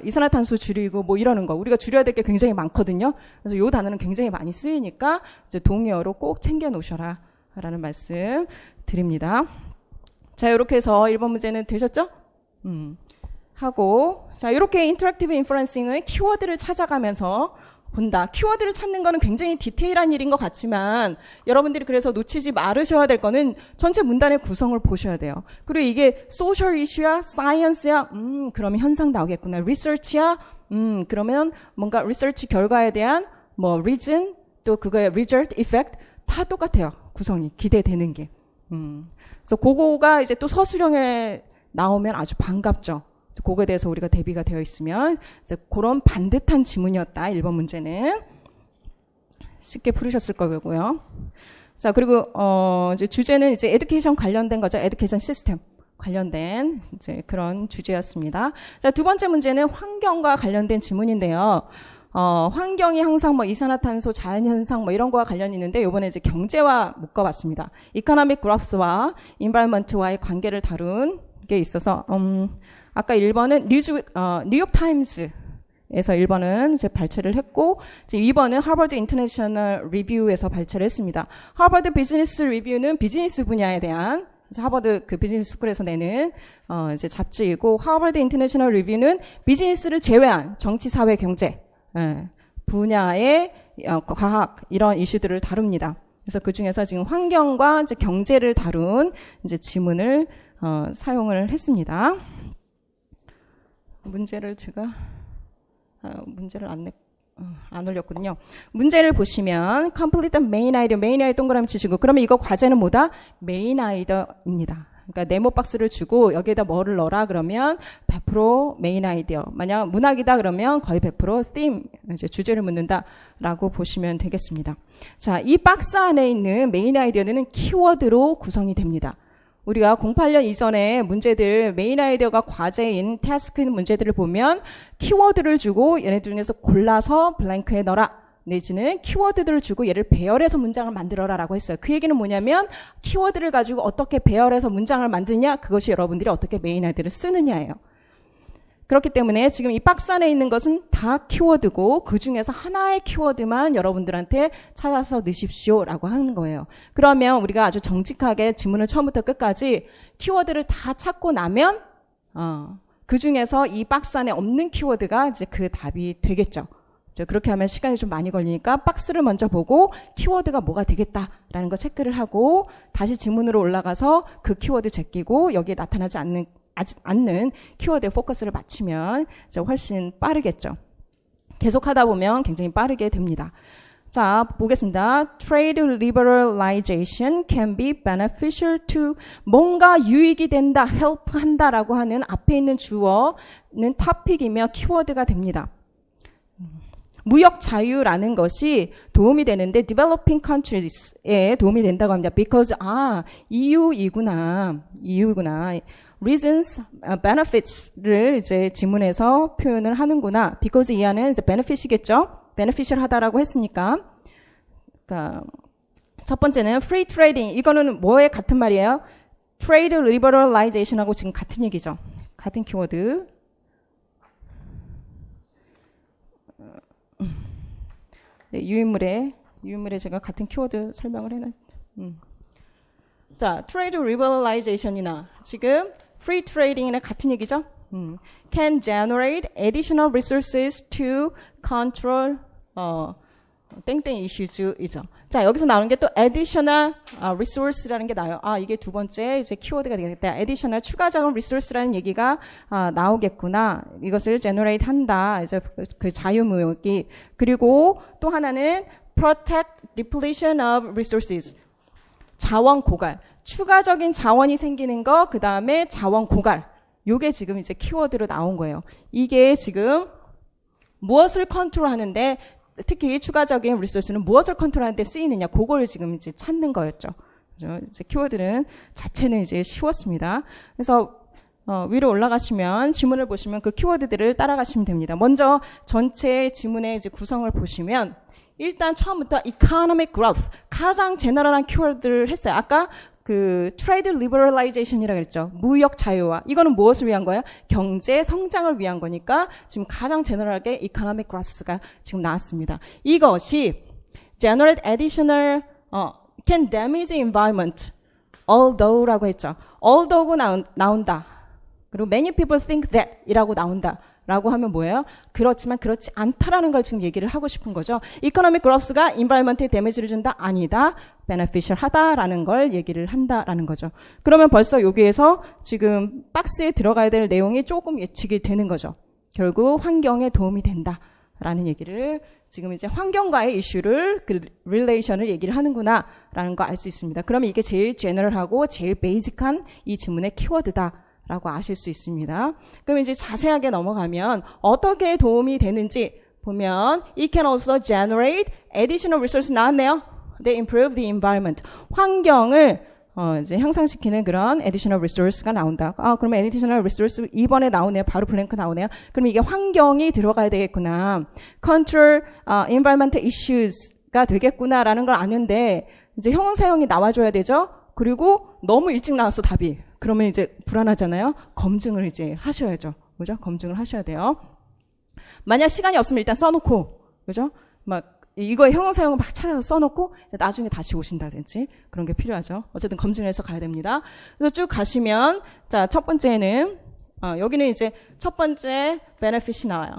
[SPEAKER 1] 이산화탄소 줄이고 뭐 이러는 거 우리가 줄여야 될 게 굉장히 많거든요. 그래서 이 단어는 굉장히 많이 쓰이니까 이제 동의어로 꼭 챙겨 놓으셔라라는 말씀 드립니다. 자, 이렇게 해서 1번 문제는 되셨죠? 하고, 자, 이렇게 인터랙티브 인퍼런싱은 키워드를 찾아가면서 본다. 키워드를 찾는 거는 굉장히 디테일한 일인 것 같지만 여러분들이 그래서 놓치지 말으셔야 될 거는 전체 문단의 구성을 보셔야 돼요. 그리고 이게 소셜 이슈야, 사이언스야, 그러면 현상 나오겠구나. 리서치야, 그러면 뭔가 리서치 결과에 대한 뭐 reason 또 그거의 result, effect 다 똑같아요. 구성이 기대되는 게. 그래서 그거가 이제 또 서술형에 나오면 아주 반갑죠. 그거에 대해서 우리가 대비가 되어 있으면 이제 그런 반듯한 지문이었다. 1번 문제는 쉽게 풀으셨을 거고요. 자, 그리고 이제 주제는 이제 에듀케이션 관련된 거죠. 에듀케이션 시스템 관련된 이제 그런 주제였습니다. 자, 두 번째 문제는 환경과 관련된 지문인데요. 환경이 항상 뭐 이산화탄소, 자연현상 뭐 이런 거와 관련이 있는데 요번에 이제 경제와 묶어봤습니다. 이코노믹 그로스와 인바이러먼트와의 관계를 다룬 게 있어서 아까 1번은 뉴욕 타임즈에서 1번은 이제 발췌를 했고 이제 2번은 하버드 인터내셔널 리뷰에서 발췌를 했습니다. 하버드 비즈니스 리뷰는 비즈니스 분야에 대한 하버드 그 비즈니스 스쿨에서 내는 이제 잡지이고 하버드 인터내셔널 리뷰는 비즈니스를 제외한 정치, 사회, 경제 분야의 과학 이런 이슈들을 다룹니다. 그래서 그 중에서 지금 환경과 이제 경제를 다룬 이제 지문을 사용을 했습니다. 문제를 제가 문제를 안 올렸거든요. 문제를 보시면 complete the main idea, main idea 동그라미 치시고 그러면 이거 과제는 뭐다? main idea입니다. 그러니까 네모 박스를 주고 여기에다 뭐를 넣어라 그러면 100% 메인 아이디어. 만약 문학이다 그러면 거의 100% theme, 이제 주제를 묻는다라고 보시면 되겠습니다. 자, 이 박스 안에 있는 메인 아이디어는 키워드로 구성이 됩니다. 우리가 08년 이전에 문제들 메인 아이디어가 과제인 태스크 문제들을 보면 키워드를 주고 얘네들 중에서 골라서 블랭크에 넣어라. 내지는 키워드들을 주고 얘를 배열해서 문장을 만들어라 라고 했어요. 그 얘기는 뭐냐면 키워드를 가지고 어떻게 배열해서 문장을 만드냐 그것이 여러분들이 어떻게 메인 아이디어를 쓰느냐예요. 그렇기 때문에 지금 이 박스 안에 있는 것은 다 키워드고 그 중에서 하나의 키워드만 여러분들한테 찾아서 넣으십시오 라고 하는 거예요. 그러면 우리가 아주 정직하게 지문을 처음부터 끝까지 키워드를 다 찾고 나면 그 중에서 이 박스 안에 없는 키워드가 이제 그 답이 되겠죠. 그렇게 하면 시간이 좀 많이 걸리니까 박스를 먼저 보고 키워드가 뭐가 되겠다라는 거 체크를 하고 다시 지문으로 올라가서 그 키워드 제끼고 여기에 나타나지 않는 키워드에 포커스를 맞추면 이제 훨씬 빠르겠죠. 계속 하다 보면 굉장히 빠르게 됩니다. 자, 보겠습니다. Trade liberalization can be beneficial to 뭔가 유익이 된다, help 한다라고 하는 앞에 있는 주어는 토픽이며 키워드가 됩니다. 무역 자유라는 것이 도움이 되는데 developing countries에 도움이 된다고 합니다. Because EU이구나. Reasons, benefits를 이제 지문에서 표현을 하는구나. Because 이 안은 이제 benefit이겠죠. beneficial 하다라고 했으니까. 그러니까 첫 번째는 free trading. 이거는 뭐에 같은 말이에요? Trade liberalization하고 지금 같은 얘기죠. 같은 키워드. 네, 유인물에 제가 같은 키워드 설명을 해놨죠. 자, trade liberalization이나 지금 free trading이나 같은 얘기죠. Can generate additional resources to control 땡땡 issues이죠. 자, 여기서 나오는 게 또 additional resource라는 게 나와요. 이게 두 번째 이제 키워드가 되겠다. additional 추가적인 resource라는 얘기가 나오겠구나. 이것을 generate 한다. 이제 그 자유무역이. 그리고 또 하나는 protect depletion of resources. 자원 고갈. 추가적인 자원이 생기는 거, 그 다음에 자원 고갈. 요게 지금 이제 키워드로 나온 거예요. 이게 지금 무엇을 컨트롤하는데 특히 추가적인 리소스는 무엇을 컨트롤하는데 쓰이느냐, 그걸 지금 이제 찾는 거였죠. 그죠? 이제 키워드는 자체는 이제 쉬웠습니다. 그래서 위로 올라가시면 지문을 보시면 그 키워드들을 따라가시면 됩니다. 먼저 전체 지문의 이제 구성을 보시면 일단 처음부터 economic growth 가장 제너럴한 키워드를 했어요. 아까 그 trade liberalization이라고 그랬죠. 무역 자유화. 이거는 무엇을 위한 거예요? 경제 성장을 위한 거니까 지금 가장 제너럴하게 economic growth가 지금 나왔습니다. 이것이 generate additional can damage the environment although라고 했죠. although가 나온다. 그리고 many people think that 이라고 나온다. 라고 하면 뭐예요? 그렇지만 그렇지 않다라는 걸 지금 얘기를 하고 싶은 거죠. 이코노믹 그로스가 인바이러먼트에 데미지를 준다? 아니다. 베네피셜 하다라는 걸 얘기를 한다라는 거죠. 그러면 벌써 여기에서 지금 박스에 들어가야 될 내용이 조금 예측이 되는 거죠. 결국 환경에 도움이 된다라는 얘기를 지금 이제 환경과의 이슈를 그 릴레이션을 얘기를 하는구나라는 거 알 수 있습니다. 그러면 이게 제일 제너럴하고 제일 베이직한 이 지문의 키워드다라고 아실 수 있습니다. 그럼 이제 자세하게 넘어가면 어떻게 도움이 되는지 보면 it can also generate additional resource 나왔네요. They improve the environment. 환경을 이제 향상시키는 그런 additional resource가 나온다. 그러면 additional resource 2번에 나오네요. 바로 블랭크 나오네요. 그럼 이게 환경이 들어가야 되겠구나. control environmental issues가 되겠구나라는 걸 아는데 이제 형용사형이 나와줘야 되죠. 그리고 너무 일찍 나왔어 답이. 그러면 이제 불안하잖아요. 검증을 이제 하셔야죠. 그죠? 검증을 하셔야 돼요. 만약 시간이 없으면 일단 써놓고, 그죠? 막 이거 형용사용을 막 찾아서 써놓고 나중에 다시 오신다든지 그런 게 필요하죠. 어쨌든 검증해서 가야 됩니다. 그래서 쭉 가시면 자, 첫 번째는 여기는 이제 첫 번째 베네핏이 나와요.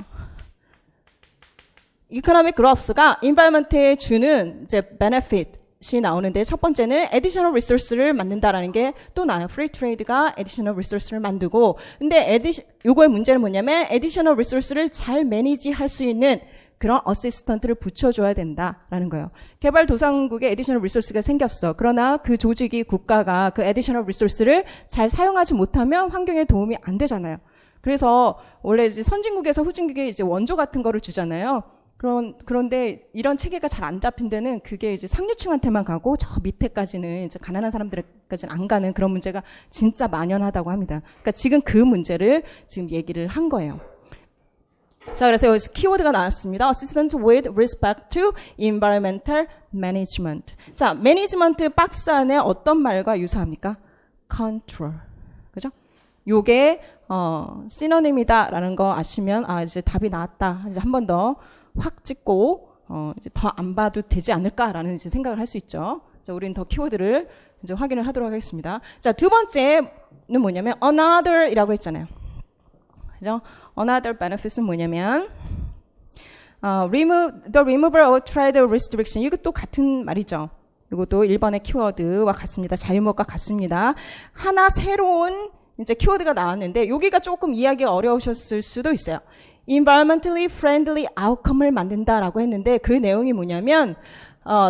[SPEAKER 1] 이코노믹 그로스가 인바이러먼트에 주는 이제 베네핏이 나오는데 첫 번째는 additional resource를 만든다라는 게 또 나와요. free trade가 additional resource를 만들고 근데 요거의 문제는 뭐냐면 additional resource를 잘 매니지할 수 있는 그런 어시스턴트를 붙여줘야 된다라는 거예요. 개발도상국에 에디셔널 리소스가 생겼어. 그러나 그 조직이 국가가 그 에디셔널 리소스를 잘 사용하지 못하면 환경에 도움이 안 되잖아요. 그래서 원래 이제 선진국에서 후진국에 이제 원조 같은 거를 주잖아요. 그런데 이런 체계가 잘 안 잡힌 데는 그게 이제 상류층한테만 가고 저 밑에까지는 이제 가난한 사람들까지는 안 가는 그런 문제가 진짜 만연하다고 합니다. 그러니까 지금 그 문제를 지금 얘기를 한 거예요. 자, 그래서 여기서 키워드가 나왔습니다. Assistant with respect to environmental management. 자, 매니지먼트 박스 안에 어떤 말과 유사합니까? Control. 그죠? 요게, 시노님이다라는 거 아시면, 이제 답이 나왔다. 이제 한 번 더 확 찍고, 이제 더 안 봐도 되지 않을까라는 이제 생각을 할 수 있죠. 자, 우리는 더 키워드를 이제 확인을 하도록 하겠습니다. 자, 두 번째는 뭐냐면, another 이라고 했잖아요. 그죠? Another benefit은 뭐냐면 the removal of trade restriction. 이것도 같은 말이죠. 이것도 1번의 키워드와 같습니다. 자유무역과 같습니다. 하나 새로운 이제 키워드가 나왔는데 여기가 조금 이해하기가 어려우셨을 수도 있어요. Environmentally friendly outcome을 만든다라고 했는데 그 내용이 뭐냐면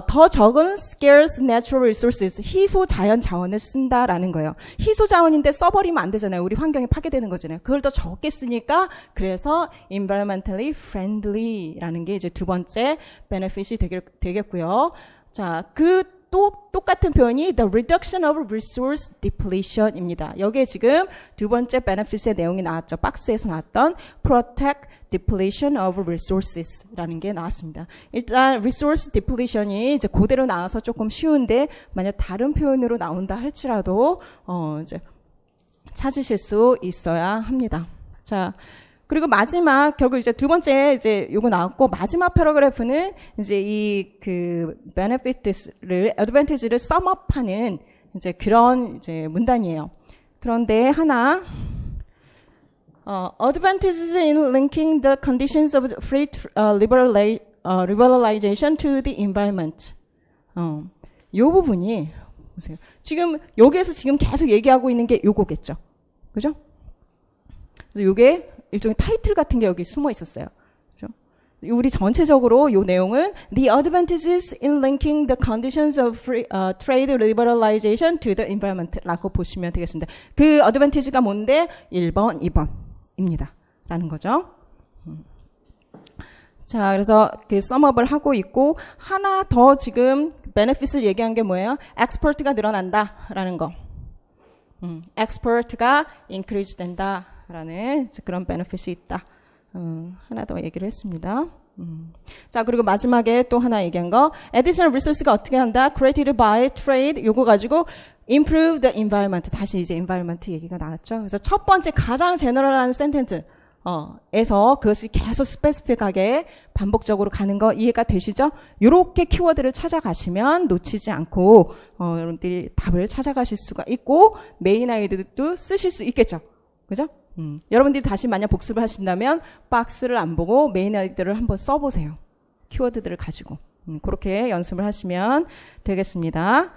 [SPEAKER 1] 더 적은 scarce natural resources, 희소 자연 자원을 쓴다라는 거예요. 희소 자원인데 써버리면 안 되잖아요. 우리 환경이 파괴되는 거잖아요. 그걸 더 적게 쓰니까 그래서 environmentally friendly라는 게 이제 두 번째 benefit이 되겠고요. 자, 또 똑같은 표현이 the reduction of resource depletion입니다. 여기에 지금 두 번째 benefit의 내용이 나왔죠. 박스에서 나왔던 protect depletion of resources라는 게 나왔습니다. 일단 resource depletion이 이제 그대로 나와서 조금 쉬운데 만약 다른 표현으로 나온다 할지라도 이제 찾으실 수 있어야 합니다. 자, 그리고 마지막 결국 이제 두 번째 이제 요거 나왔고 마지막 패러그래프는 이제 이 그 benefits를 advantage를 썸업하는 이제 그런 이제 문단이에요. 그런데 하나 advantages in linking the conditions of free liberalization to the environment. 요 부분이 보세요. 지금 여기에서 지금 계속 얘기하고 있는 게 요거겠죠. 그죠? 그래서 요게 일종의 타이틀 같은 게 여기 숨어 있었어요. 그죠? 우리 전체적으로 이 내용은 The advantages in linking the conditions of free, trade liberalization to the environment 라고 보시면 되겠습니다. 그 advantage가 뭔데? 1번, 2번입니다. 라는 거죠. 자, 그래서 그 썸업을 하고 있고 하나 더 지금 benefits를 얘기한 게 뭐예요? export가 늘어난다 라는 거. export가 increase 된다. 라는 그런 베네핏이 있다. 하나 더 얘기를 했습니다. 자, 그리고 마지막에 또 하나 얘기한 거 additional resource가 어떻게 한다? created by trade 요거 가지고 improve the environment. 다시 이제 environment 얘기가 나왔죠. 그래서 첫 번째 가장 제너럴한 센텐스 에서 그것이 계속 스페시픽하게 반복적으로 가는 거 이해가 되시죠? 요렇게 키워드를 찾아가시면 놓치지 않고 여러분들이 답을 찾아가실 수가 있고 메인 아이디도 쓰실 수 있겠죠. 그죠? 여러분들이 다시 만약 복습을 하신다면 박스를 안 보고 메인 아이디를 한번 써보세요. 키워드들을 가지고. 그렇게 연습을 하시면 되겠습니다.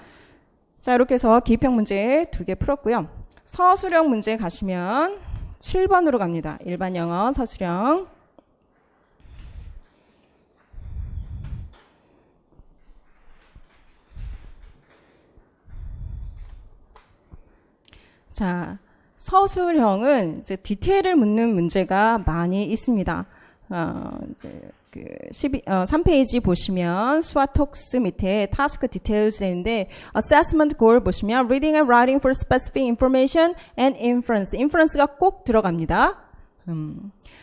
[SPEAKER 1] 자, 이렇게 해서 기입형 문제 2개 풀었고요. 서술형 문제 가시면 7번으로 갑니다. 일반 영어 서술형. 자, 서술형은 이제 디테일을 묻는 문제가 많이 있습니다. 이제 3페이지 보시면 수화톡스 밑에 타스크 디테일스인데 assessment goal 보시면 reading and writing for specific information and inference. inference가 꼭 들어갑니다.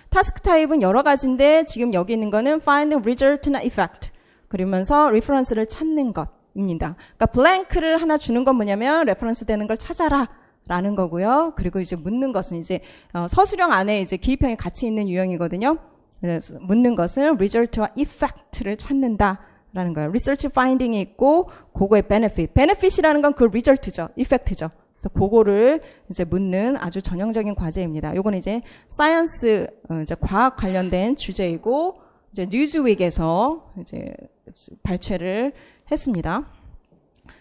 [SPEAKER 1] 타스크 타입은 여러 가지인데 지금 여기 있는 거는 find result나 effect. 그러면서 reference를 찾는 것입니다. 그러니까 블랭크를 하나 주는 건 뭐냐면 레퍼런스 되는 걸 찾아라. 라는 거고요. 그리고 이제 묻는 것은 이제 서술형 안에 이제 기입형이 같이 있는 유형이거든요. 그래서 묻는 것은 result와 effect를 찾는다라는 거예요. research finding이 있고 그거의 benefit. benefit이라는 건 그 result죠. effect죠. 그래서 그거를 이제 묻는 아주 전형적인 과제입니다. 요건 이제 science 이제 과학 관련된 주제이고 이제 뉴즈윅에서 이제 발췌를 했습니다.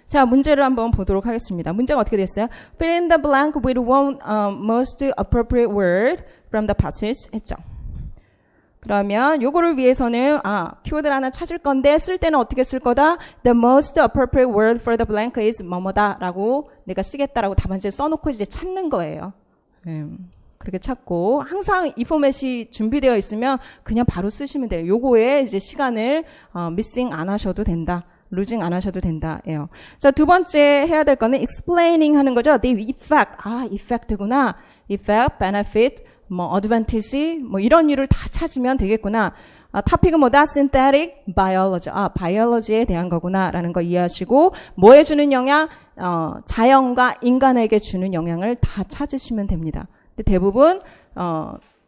[SPEAKER 1] 자, 문제를 한번 보도록 하겠습니다. 문제가 어떻게 됐어요? Fill in the blank with one most appropriate word from the passage 했죠. 그러면 요거를 위해서는 키워드를 하나 찾을 건데 쓸 때는 어떻게 쓸 거다? The most appropriate word for the blank is 뭐뭐다 라고 내가 쓰겠다라고 답안지에 써놓고 이제 찾는 거예요. 그렇게 찾고 항상 이 포맷이 준비되어 있으면 그냥 바로 쓰시면 돼요. 요거에 이제 시간을 missing 안 하셔도 된다. losing 안 하셔도 된다예요. 자, 두 번째 해야 될 거는 explaining 하는 거죠. The effect. effect구나. effect, benefit, advantage, 이런 일을 다 찾으면 되겠구나. 토픽은 뭐다? synthetic biology. biology에 대한 거구나라는 거 이해하시고 뭐에 주는 영향? 자연과 인간에게 주는 영향을 다 찾으시면 됩니다. 근데 대부분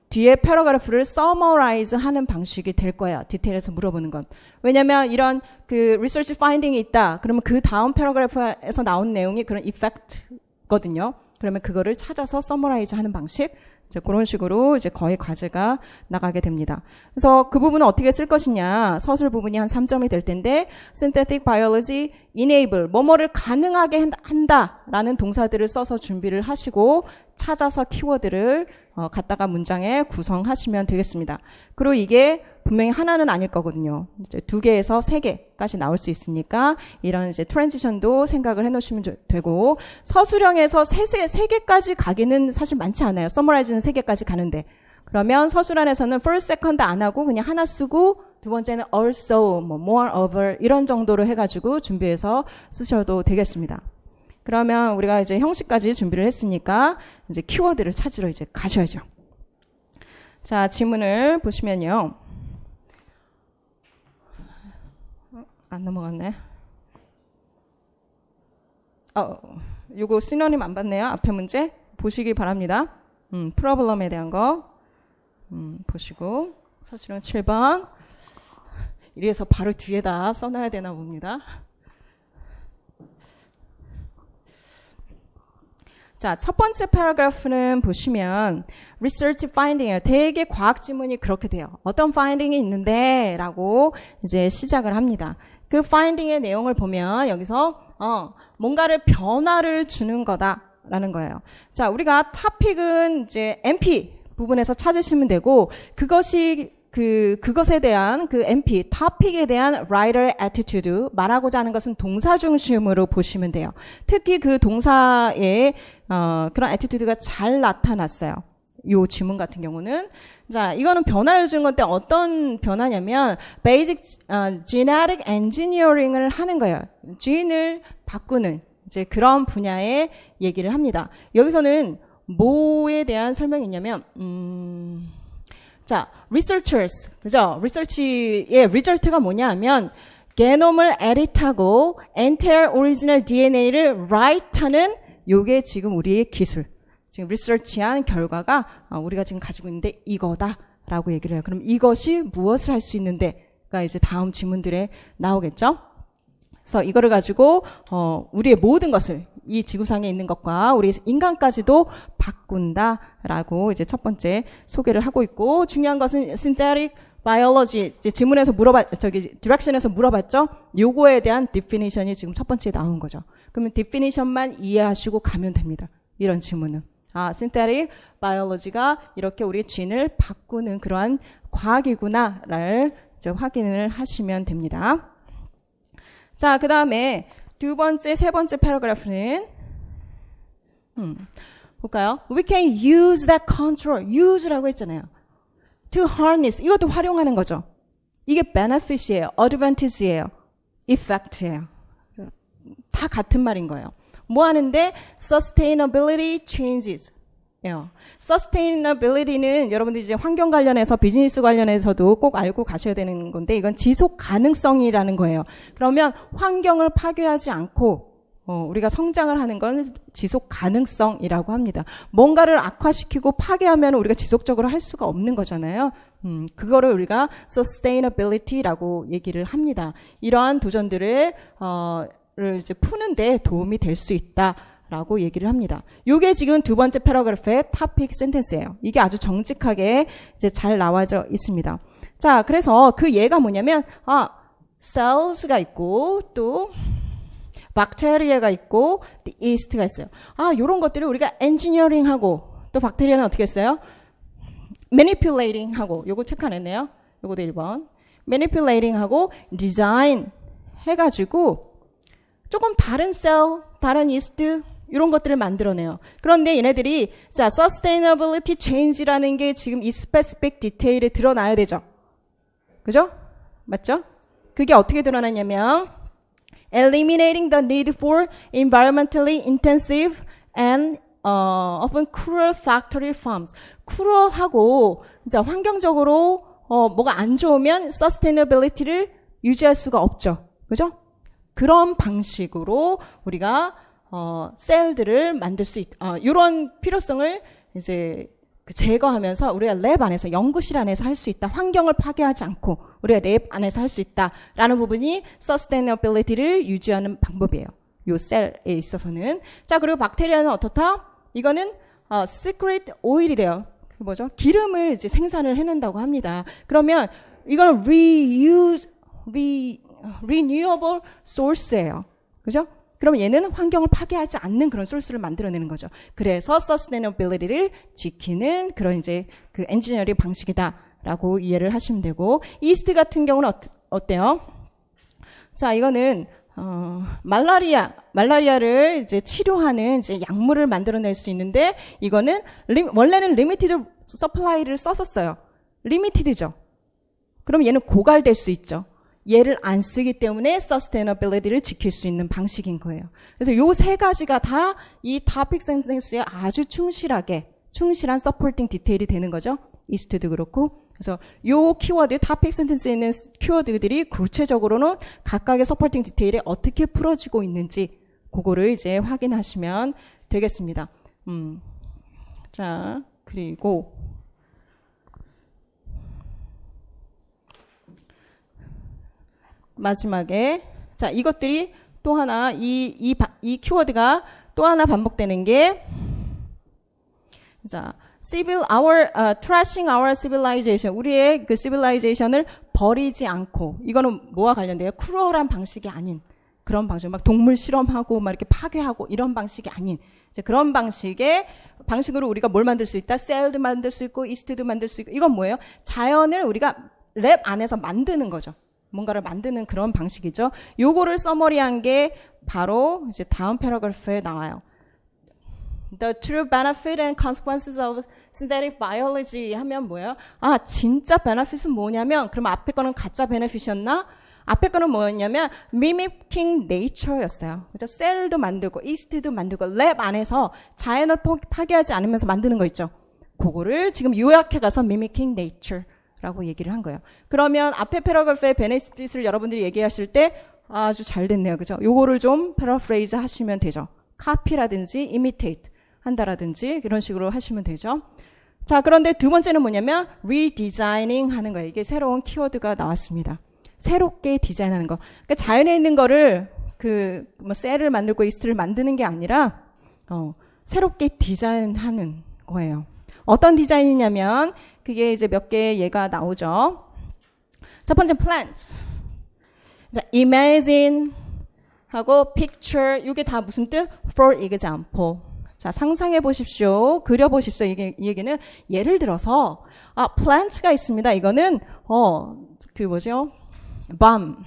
[SPEAKER 1] 뒤에 패러그래프를 summarize 하는 방식이 될 거예요. 디테일에서 물어보는 건. 왜냐면 이런 그 research finding이 있다. 그러면 그 다음 패러그래프에서 나온 내용이 그런 effect거든요. 그러면 그거를 찾아서 summarize 하는 방식. 이제 그런 식으로 이제 거의 과제가 나가게 됩니다. 그래서 그 부분은 어떻게 쓸 것이냐. 서술 부분이 한 3점이 될 텐데 synthetic biology enable 뭐뭐를 가능하게 한다라는 동사들을 써서 준비를 하시고 찾아서 키워드를 갖다가 문장에 구성하시면 되겠습니다. 그리고 이게 분명히 하나는 아닐 거거든요. 이제 2개에서 3개까지 나올 수 있으니까 이런 이제 트랜지션도 생각을 해놓으시면 되고 서술형에서 3개까지 가기는 사실 많지 않아요. 서머라이즈는 3개까지 가는데 그러면 서술안에서는 first, second 안 하고 그냥 하나 쓰고 두 번째는 also, moreover 이런 정도로 해가지고 준비해서 쓰셔도 되겠습니다. 그러면 우리가 이제 형식까지 준비를 했으니까 이제 키워드를 찾으러 이제 가셔야죠. 자, 지문을 보시면요. 안 넘어갔네. 요거 시노님 안 봤네요. 앞에 문제 보시기 바랍니다. 프로블럼에 대한 거 보시고 서술형 7번 이래서 바로 뒤에다 써놔야 되나 봅니다. 자, 첫 번째 패러그래프는 보시면 research finding이에요. 대개 과학 지문이 그렇게 돼요. 어떤 finding이 있는데 라고 이제 시작을 합니다. 그 finding의 내용을 보면 여기서 뭔가를 변화를 주는 거다라는 거예요. 자, 우리가 to픽은 이제 MP 부분에서 찾으시면 되고 그것에 대한 그 MP, topic에 대한 writer의 attitude, 말하고자 하는 것은 동사 중심으로 보시면 돼요. 특히 그 동사의 그런 attitude가 잘 나타났어요. 요 지문 같은 경우는. 자, 이거는 변화를 주는 건데 어떤 변화냐면 basic genetic engineering을 하는 거예요. 지인을 바꾸는 이제 그런 분야의 얘기를 합니다. 여기서는 뭐에 대한 설명이 있냐면 자, researchers, 그죠? research의 result가 뭐냐 하면 게놈을 edit하고 entire original DNA를 write하는 요게 지금 우리의 기술. 지금 research한 결과가 우리가 지금 가지고 있는데 이거다라고 얘기를 해요. 그럼 이것이 무엇을 할 수 있는데가 이제 다음 질문들에 나오겠죠? 그래서 이거를 가지고 우리의 모든 것을 이 지구상에 있는 것과 우리 인간까지도 바꾼다라고 이제 첫 번째 소개를 하고 있고 중요한 것은 synthetic biology 이제 지문에서 디렉션에서 물어봤죠. 요거에 대한 definition이 지금 첫 번째에 나온 거죠. 그러면 definition만 이해하시고 가면 됩니다. 이런 지문은. synthetic biology가 이렇게 우리의 진을 바꾸는 그러한 과학이구나를 이제 확인을 하시면 됩니다. 자, 그 다음에 두 번째, 세 번째 패러그래프는 볼까요? We can use that control. use라고 했잖아요. To harness. 이것도 활용하는 거죠. 이게 benefit이에요. advantage예요. effect예요. 다 같은 말인 거예요. 뭐 하는데? sustainability changes. sustainability는 여러분들 이제 환경 관련해서 비즈니스 관련해서도 꼭 알고 가셔야 되는 건데 이건 지속 가능성이라는 거예요. 그러면 환경을 파괴하지 않고 우리가 성장을 하는 건 지속 가능성이라고 합니다. 뭔가를 악화시키고 파괴하면 우리가 지속적으로 할 수가 없는 거잖아요. 그거를 우리가 sustainability라고 얘기를 합니다. 이러한 도전들을 이제 푸는데 도움이 될 수 있다라고 얘기를 합니다. 이게 지금 두 번째 패러그래프의 topic sentence예요. 이게 아주 정직하게 이제 잘 나와져 있습니다. 자, 그래서 그 예가 뭐냐면 cells가 있고 또 박테리아가 있고 yeast가 있어요. 요런 것들을 우리가 엔지니어링하고 또 박테리아는 어떻게 했어요? manipulating하고 요거 체크 안 했네요. 요거도 1번. manipulating하고 design 해가지고 조금 다른 셀, 다른 yeast 이런 것들을 만들어내요. 그런데 얘네들이 자 sustainability change라는 게 지금 이 specific detail에 드러나야 되죠. 그죠? 맞죠? 그게 어떻게 드러나냐면 eliminating the need for environmentally intensive and often cruel factory farms. cruel하고 이제 환경적으로 뭐가 안 좋으면 sustainability를 유지할 수가 없죠. 그죠? 그런 방식으로 우리가 셀들을 만들 수 이런 필요성을 이제 제거하면서 우리가 랩 안에서 연구실 안에서 할 수 있다. 환경을 파괴하지 않고 우리가 랩 안에서 할 수 있다라는 부분이 sustainability를 유지하는 방법이에요. 요 셀에 있어서는. 자, 그리고 박테리아는 어떻다? 이거는 secret oil이래요. 그 뭐죠? 기름을 이제 생산을 해낸다고 합니다. 그러면 이거는 renewable source예요. 그죠? 그럼 얘는 환경을 파괴하지 않는 그런 소스를 만들어내는 거죠. 그래서 sustainability를 지키는 그런 이제 그 엔지니어링 방식이다라고 이해를 하시면 되고, 이스트 같은 경우는 어때요? 자, 이거는 말라리아를 이제 치료하는 이제 약물을 만들어낼 수 있는데, 이거는 원래는 리미티드 서플라이를 썼었어요. 리미티드죠. 그럼 얘는 고갈될 수 있죠. 얘를 안 쓰기 때문에 sustainability를 지킬 수 있는 방식인 거예요. 그래서 요 세 가지가 다 이 topic sentence에 아주 충실한 supporting detail이 되는 거죠. east도 그렇고. 그래서 요 키워드, topic sentence에 있는 키워드들이 구체적으로는 각각의 supporting detail에 어떻게 풀어지고 있는지 그거를 이제 확인하시면 되겠습니다. 자, 그리고 마지막에 자, 이것들이 또 하나 이 키워드가 또 하나 반복되는 게 자, trashing our civilization. 우리의 그 civilization을 버리지 않고, 이거는 뭐와 관련돼요? 크루얼한 방식이 아닌 그런 방식, 막 동물 실험하고 막 이렇게 파괴하고 이런 방식이 아닌 이제 그런 방식으로 우리가 뭘 만들 수 있다? 셀도 만들 수 있고 이스트도 만들 수 있고. 이건 뭐예요? 자연을 우리가 랩 안에서 만드는 거죠. 뭔가를 만드는 그런 방식이죠. 요거를 서머리한 게 바로 이제 다음 패러그래프에 나와요. The true benefit and consequences of synthetic biology 하면 뭐예요? 진짜 benefit은 뭐냐면, 그럼 앞에 거는 가짜 benefit이었나? 앞에 거는 뭐였냐면 mimicking nature였어요. 그죠? 셀도 만들고 이스트도 만들고 랩 안에서 자연을 파괴하지 않으면서 만드는 거 있죠. 그거를 지금 요약해 가서 mimicking nature 라고 얘기를 한 거예요. 그러면 앞에 패러그래프의 베네핏을 여러분들이 얘기하실 때 아주 잘 됐네요. 그죠? 요거를 좀 패러프레이즈 하시면 되죠. 카피라든지 imitate 한다라든지 이런 식으로 하시면 되죠. 자, 그런데 두 번째는 뭐냐면 redesigning 하는 거예요. 이게 새로운 키워드가 나왔습니다. 새롭게 디자인하는 거. 그러니까 자연에 있는 거를 뭐 셀을 만들고 이스트를 만드는 게 아니라 새롭게 디자인하는 거예요. 어떤 디자인이냐면 그게 이제 몇 개의 예가 나오죠. 첫 번째 plant. 자, imagine 하고 picture, 이게 다 무슨 뜻? For example. 자, 상상해 보십시오. 그려 보십시오. 이 얘기는 예를 들어서 plant가 있습니다. 이거는 뭐죠? bomb.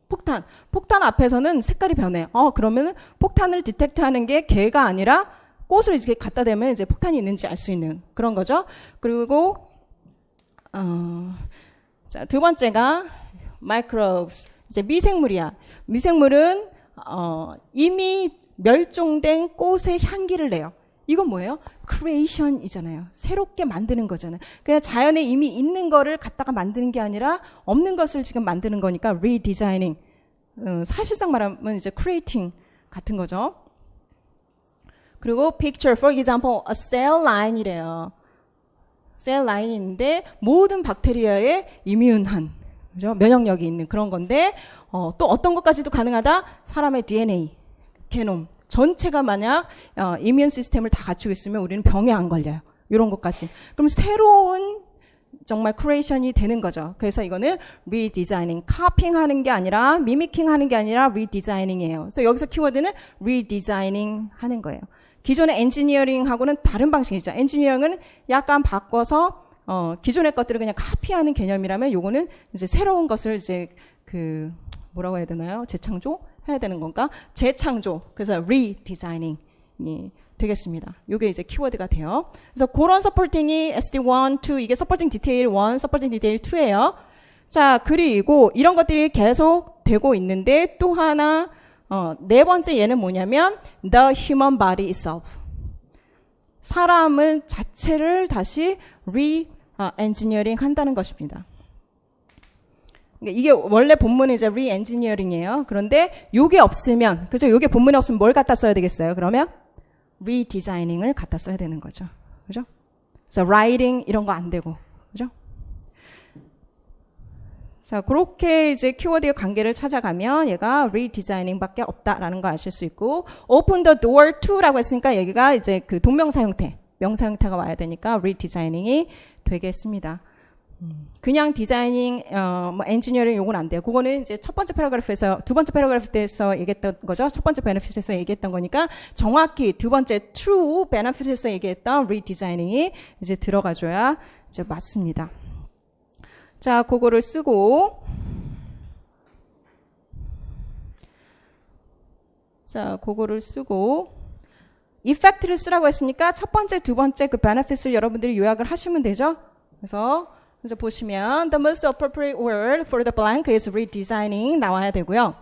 [SPEAKER 1] 폭탄 앞에서는 색깔이 변해요. 그러면 폭탄을 디텍트하는 게 개가 아니라 꽃을 이렇게 갖다 대면 이제 폭탄이 있는지 알 수 있는 그런 거죠. 그리고 자, 두 번째가 microbes. 이제 미생물이야. 미생물은 이미 멸종된 꽃의 향기를 내요. 이건 뭐예요? creation이잖아요. 새롭게 만드는 거잖아요. 그냥 자연에 이미 있는 거를 갖다가 만드는 게 아니라 없는 것을 지금 만드는 거니까 redesigning. 사실상 말하면 이제 creating 같은 거죠. 그리고 picture, for example, a cell line이래요. 셀 라인인데 모든 박테리아에 이뮨한, 그죠? 면역력이 있는 그런 건데 또 어떤 것까지도 가능하다? 사람의 DNA, 게놈 전체가 만약 이뮨 시스템을 다 갖추고 있으면 우리는 병에 안 걸려요. 이런 것까지. 그럼 새로운 정말 크리에이션이 되는 거죠. 그래서 이거는 redesigning, copying하는 게 아니라 mimicking 하는 게 아니라 redesigning,이에요. 그래서 여기서 키워드는 redesigning 하는 거예요. 기존의 엔지니어링하고는 다른 방식이죠. 엔지니어링은 약간 바꿔서 기존의 것들을 그냥 카피하는 개념이라면 요거는 이제 새로운 것을 이제 뭐라고 해야 되나요? 재창조 해야 되는 건가? 재창조. 그래서 redesigning 되겠습니다. 요게 이제 키워드가 돼요. 그래서 그런 서포팅이 SD1, 2 이게 서포팅 디테일 1, 서포팅 디테일 2예요. 자, 그리고 이런 것들이 계속 되고 있는데 또 하나 네 번째 얘는 뭐냐면 the human body itself. 사람을 자체를 다시 re-engineering 한다는 것입니다. 이게 원래 본문은 이제 re-engineering이에요. 그런데 요게 없으면, 그죠? 요게 본문에 없으면 뭘 갖다 써야 되겠어요? 그러면 redesigning을 갖다 써야 되는 거죠. 그죠? 그래서 writing 이런 거 안 되고, 그죠? 자, 그렇게 이제 키워드의 관계를 찾아가면 얘가 redesigning 밖에 없다라는 거 아실 수 있고, open the door to라고 했으니까 여기가 이제 그 동명사 형태, 명사 형태가 와야 되니까 redesigning이 되겠습니다. 그냥 디자이닝, 엔지니어링 요건 안 돼요. 그거는 이제 첫 번째 패러그래프에서, 두 번째 패러그래프에서 얘기했던 거죠. 첫 번째 베네핏에서 얘기했던 거니까 정확히 두 번째 true benefit에서 얘기했던 redesigning이 이제 들어가줘야 이제 맞습니다. 자, 그거를 쓰고, effect를 쓰라고 했으니까 첫 번째, 두 번째 그 benefits를 여러분들이 요약을 하시면 되죠. 그래서 이제 보시면 the most appropriate word for the blank is redesigning 나와야 되고요.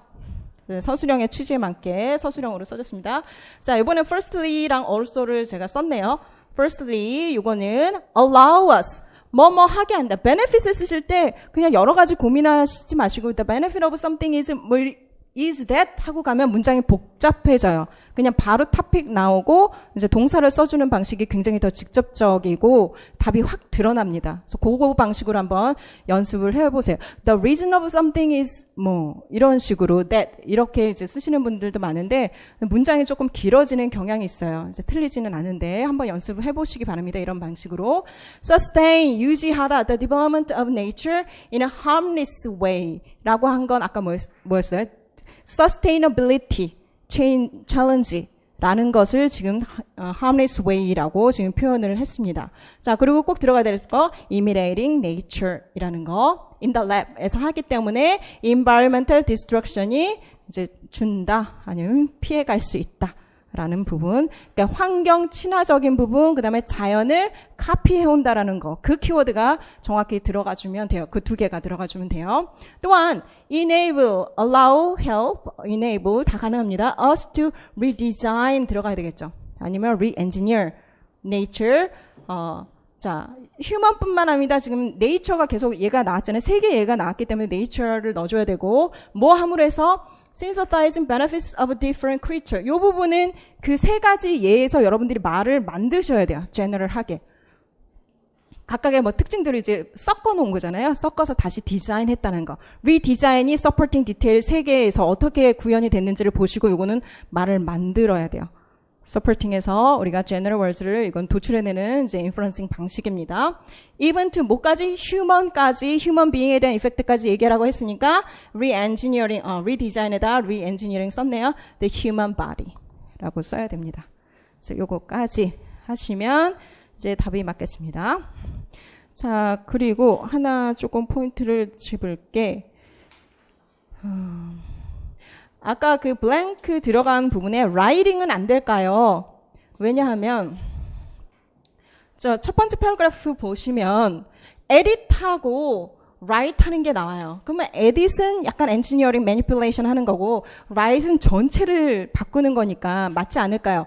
[SPEAKER 1] 서술형의 취지에 맞게 서술형으로 써줬습니다. 자, 이번에 firstly랑 also를 제가 썼네요. firstly, 이거는 allow us. 뭐뭐 하게 한다. benefit을 쓰실 때 그냥 여러 가지 고민하시지 마시고 the benefit of something is that 하고 가면 문장이 복잡해져요. 그냥 바로 topic 나오고 이제 동사를 써주는 방식이 굉장히 더 직접적이고 답이 확 드러납니다. 그래서 그거 방식으로 한번 연습을 해보세요. The reason of something is 이런 식으로 that 이렇게 이제 쓰시는 분들도 많은데 문장이 조금 길어지는 경향이 있어요. 이제 틀리지는 않은데 한번 연습을 해보시기 바랍니다. 이런 방식으로 sustain 유지하다 the development of nature in a harmless way라고 한 건 아까 뭐였어요? sustainability, challenge라는 것을 지금 harmless way라고 지금 표현을 했습니다. 자, 그리고 꼭 들어가야 될 거, imitating nature이라는 거, in the lab에서 하기 때문에 environmental destruction이 이제 준다, 아니면 피해갈 수 있다. 라는 부분, 그러니까 환경 친화적인 부분, 그 다음에 자연을 카피해온다라는 거, 그 키워드가 정확히 들어가주면 돼요. 그 두 개가 들어가주면 돼요. 또한 enable, allow, help, enable 다 가능합니다. us to redesign 들어가야 되겠죠. 아니면 re-engineer, nature, 자, human뿐만 아니라 지금 nature가 계속 얘가 나왔잖아요. 세 개 얘가 나왔기 때문에 nature를 넣어줘야 되고, 뭐 함으로 해서 synthesizing benefits of a different creature. 이 부분은 그 세 가지 예에서 여러분들이 말을 만드셔야 돼요. general하게. 각각의 특징들을 이제 섞어 놓은 거잖아요. 섞어서 다시 디자인했다는 거. 리디자인이 supporting detail 세 개에서 어떻게 구현이 됐는지를 보시고 이거는 말을 만들어야 돼요. supporting에서 우리가 general words를 이건 도출해내는 이제 inferencing 방식입니다. even to 뭐까지? human까지, human being에 대한 effect까지 얘기하라고 했으니까 re-engineering, redesign에다 re-engineering 썼네요. the human body라고 써야 됩니다. 그래서 요거까지 하시면 이제 답이 맞겠습니다. 자, 그리고 하나 조금 포인트를 짚을게. 아까 그 blank 들어간 부분에 writing은 안 될까요? 왜냐하면 저 첫 번째 패러그래프 보시면 edit하고 write 하는 게 나와요. 그러면 edit은 약간 engineering manipulation 하는 거고 write은 전체를 바꾸는 거니까 맞지 않을까요?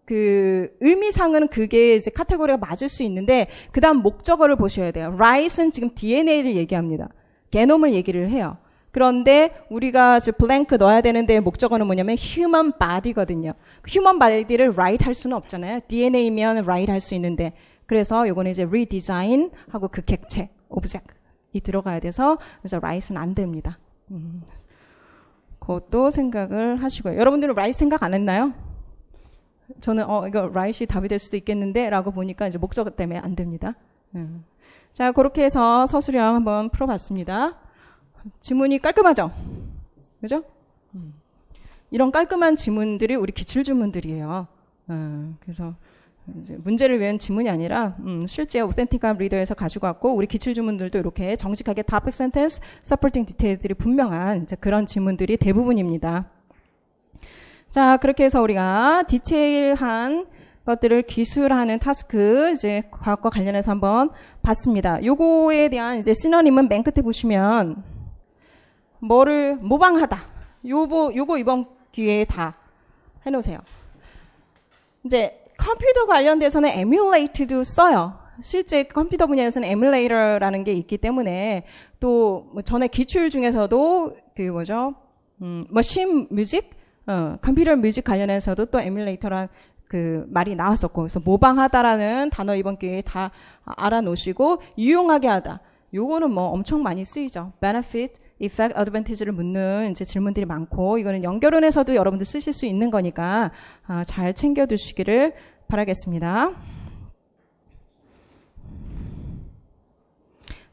[SPEAKER 1] 그 의미상은 그게 이제 카테고리가 맞을 수 있는데 그다음 목적어를 보셔야 돼요. write은 지금 DNA를 얘기합니다. 게놈을 얘기를 해요. 그런데 우리가 이제 blank 넣어야 되는데 목적어는 뭐냐면 human body거든요. human body를 write 할 수는 없잖아요. DNA면 write 할 수 있는데 그래서 요거는 이제 redesign 하고 그 객체, object이 들어가야 돼서 그래서 write는 안 됩니다. 그것도 생각을 하시고요. 여러분들은 write 생각 안 했나요? 저는 이거 write이 답이 될 수도 있겠는데 라고 보니까 이제 목적어 때문에 안 됩니다. 자, 그렇게 해서 서술형 한번 풀어봤습니다. 지문이 깔끔하죠? 그죠? 이런 깔끔한 지문들이 우리 기출지문들이에요. 그래서 이제 문제를 위한 지문이 아니라 실제 오센틱한 리더에서 가지고 왔고 우리 기출지문들도 이렇게 정직하게 topic sentence, supporting detail들이 분명한 이제 그런 지문들이 대부분입니다. 자, 그렇게 해서 우리가 디테일한 것들을 기술하는 타스크 이제 과학과 관련해서 한번 봤습니다. 요거에 대한 이제 시노님은 맨 끝에 보시면 뭐를 모방하다. 요거 이번 기회에 다 해놓으세요. 이제 컴퓨터 관련돼서는 emulate도 써요. 실제 컴퓨터 분야에서는 emulator라는 게 있기 때문에 또 뭐 전에 기출 중에서도 그 뭐죠? 머신 뮤직, 컴퓨터 뮤직 관련해서도 또 emulator란 그 말이 나왔었고, 그래서 모방하다라는 단어 이번 기회에 다 알아놓으시고 유용하게 하다. 요거는 뭐 엄청 많이 쓰이죠. benefit, effect, advantage를 묻는 이제 질문들이 많고 이거는 연결원에서도 여러분들 쓰실 수 있는 거니까 잘 챙겨두시기를 바라겠습니다.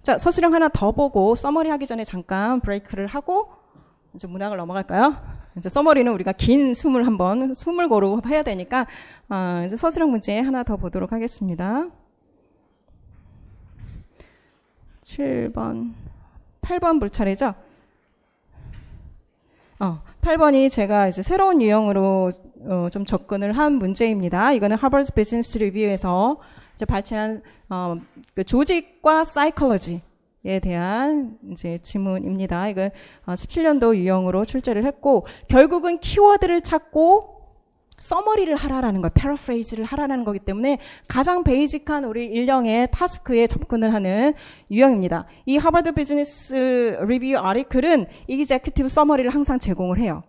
[SPEAKER 1] 자, 서술형 하나 더 보고 서머리 하기 전에 잠깐 브레이크를 하고 이제 문학을 넘어갈까요? 이제 서머리는 우리가 긴 숨을 고르고 해야 되니까 이제 서술형 문제 하나 더 보도록 하겠습니다. 7번, 8번 볼 차례죠? 8번이 제가 이제 새로운 유형으로 좀 접근을 한 문제입니다. 이거는 하버드 비즈니스 리뷰에서 이제 발췌한 그 조직과 사이콜로지에 대한 이제 지문입니다. 이거 17년도 유형으로 출제를 했고 결국은 키워드를 찾고 서머리를 하라라는 거예요. 패러프레이즈를 하라는 거기 때문에 가장 베이직한 우리 일령의 타스크에 접근을 하는 유형입니다. 이 하버드 비즈니스 리뷰 아티클은 이그제큐티브 서머리를 항상 제공을 해요.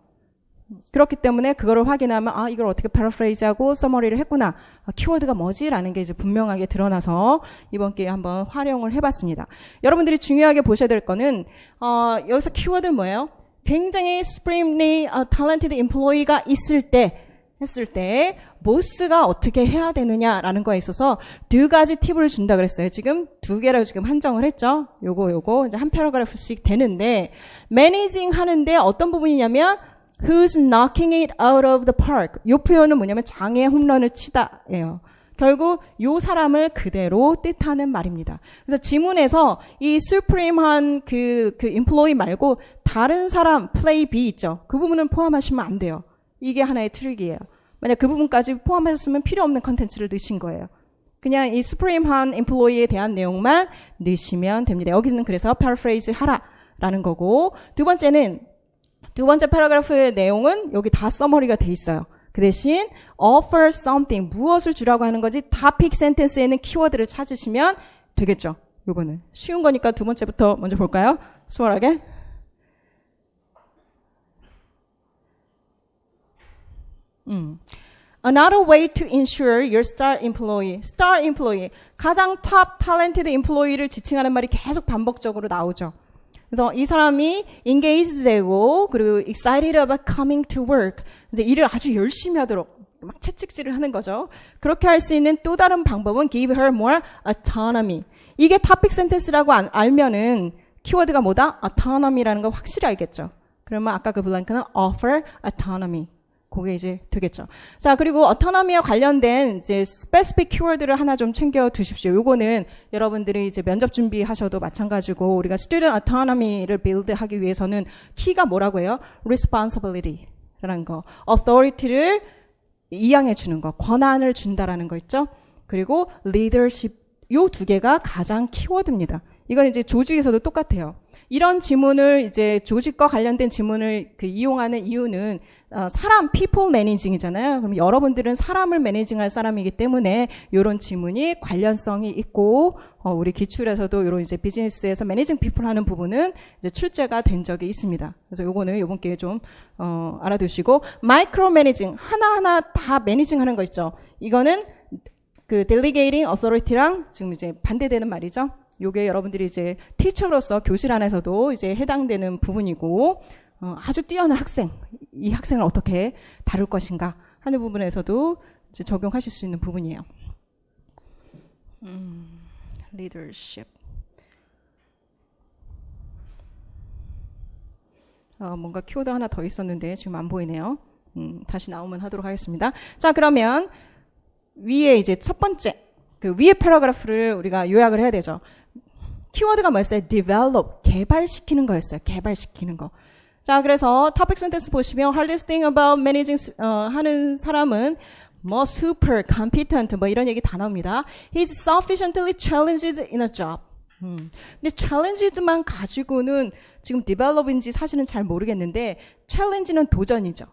[SPEAKER 1] 그렇기 때문에 그거를 확인하면 이걸 어떻게 패러프레이즈하고 서머리를 했구나. 키워드가 뭐지라는 게 이제 분명하게 드러나서 이번 기회에 한번 활용을 해봤습니다. 여러분들이 중요하게 보셔야 될 거는 여기서 키워드는 뭐예요? 굉장히 supremely talented employee가 했을 때 보스가 어떻게 해야 되느냐라는 거에 있어서 두 가지 팁을 준다 그랬어요. 지금 두 개로 지금 한정을 했죠. 요거 이제 한 패러그래프씩 되는데 매니징 하는데 어떤 부분이냐면 who's knocking it out of the park. 요 표현은 뭐냐면 장애 홈런을 치다예요. 결국 요 사람을 그대로 뜻하는 말입니다. 그래서 지문에서 이 supreme한 그 employee 말고 다른 사람 play B 있죠. 그 부분은 포함하시면 안 돼요. 이게 하나의 트릭이에요. 만약 그 부분까지 포함하셨으면 필요 없는 컨텐츠를 넣으신 거예요. 그냥 이 supreme한 employee에 대한 내용만 넣으시면 됩니다. 여기는 그래서 paraphrase 하라라는 거고 두 번째 패러그래프의 내용은 여기 다 서머리가 돼 있어요. 그 대신 offer something, 무엇을 주라고 하는 거지 topic sentence에는 키워드를 찾으시면 되겠죠. 요거는 쉬운 거니까 두 번째부터 먼저 볼까요? 수월하게. Another way to ensure your star employee, 가장 top talented employee를 지칭하는 말이 계속 반복적으로 나오죠. 그래서 이 사람이 engaged 되고 그리고 excited about coming to work, 이제 일을 아주 열심히 하도록 막 채찍질을 하는 거죠. 그렇게 할 수 있는 또 다른 방법은 give her more autonomy. 이게 topic sentence라고 알면은 키워드가 뭐다? autonomy라는 거 확실히 알겠죠. 그러면 아까 그 블랭크는 offer autonomy. 그게 이제 되겠죠. 자, 그리고 autonomy와 관련된 이제 specific keyword를 하나 좀 챙겨 두십시오. 요거는 여러분들이 이제 면접 준비하셔도 마찬가지고 우리가 student autonomy를 build 하기 위해서는 키가 뭐라고 해요? responsibility라는 거. authority를 이양해 주는 거. 권한을 준다라는 거 있죠? 그리고 leadership 요 두 개가 가장 키워드입니다. 이건 이제 조직에서도 똑같아요. 이런 지문을 이제 조직과 관련된 지문을 이용하는 이유는 사람 people managing이잖아요. 그럼 여러분들은 사람을 매니징할 사람이기 때문에 이런 지문이 관련성이 있고 우리 기출에서도 이런 이제 비즈니스에서 매니징 people 하는 부분은 이제 출제가 된 적이 있습니다. 그래서 요거는 이번 기회에 좀 알아두시고 마이크로 매니징 하나하나 다 매니징하는 거 있죠. 이거는 그 delegating authority랑 지금 이제 반대되는 말이죠. 요게 여러분들이 이제 티처로서 교실 안에서도 이제 해당되는 부분이고 아주 뛰어난 학생, 이 학생을 어떻게 다룰 것인가 하는 부분에서도 이제 적용하실 수 있는 부분이에요. leadership. 뭔가 키워드 하나 더 있었는데 지금 안 보이네요. 다시 나오면 하도록 하겠습니다. 자, 그러면 위에 이제 첫 번째 그 위에 패러그래프를 우리가 요약을 해야 되죠. 키워드가 뭐였어요? develop, 개발시키는 거였어요. 개발시키는 거. 자, 그래서 topic sentence 보시면 hardest thing about managing 하는 사람은 뭐 super, competent 뭐 이런 얘기 다 나옵니다. He's sufficiently challenged in a job. 근데 challenged만 가지고는 지금 develop인지 사실은 잘 모르겠는데 challenge는 도전이죠.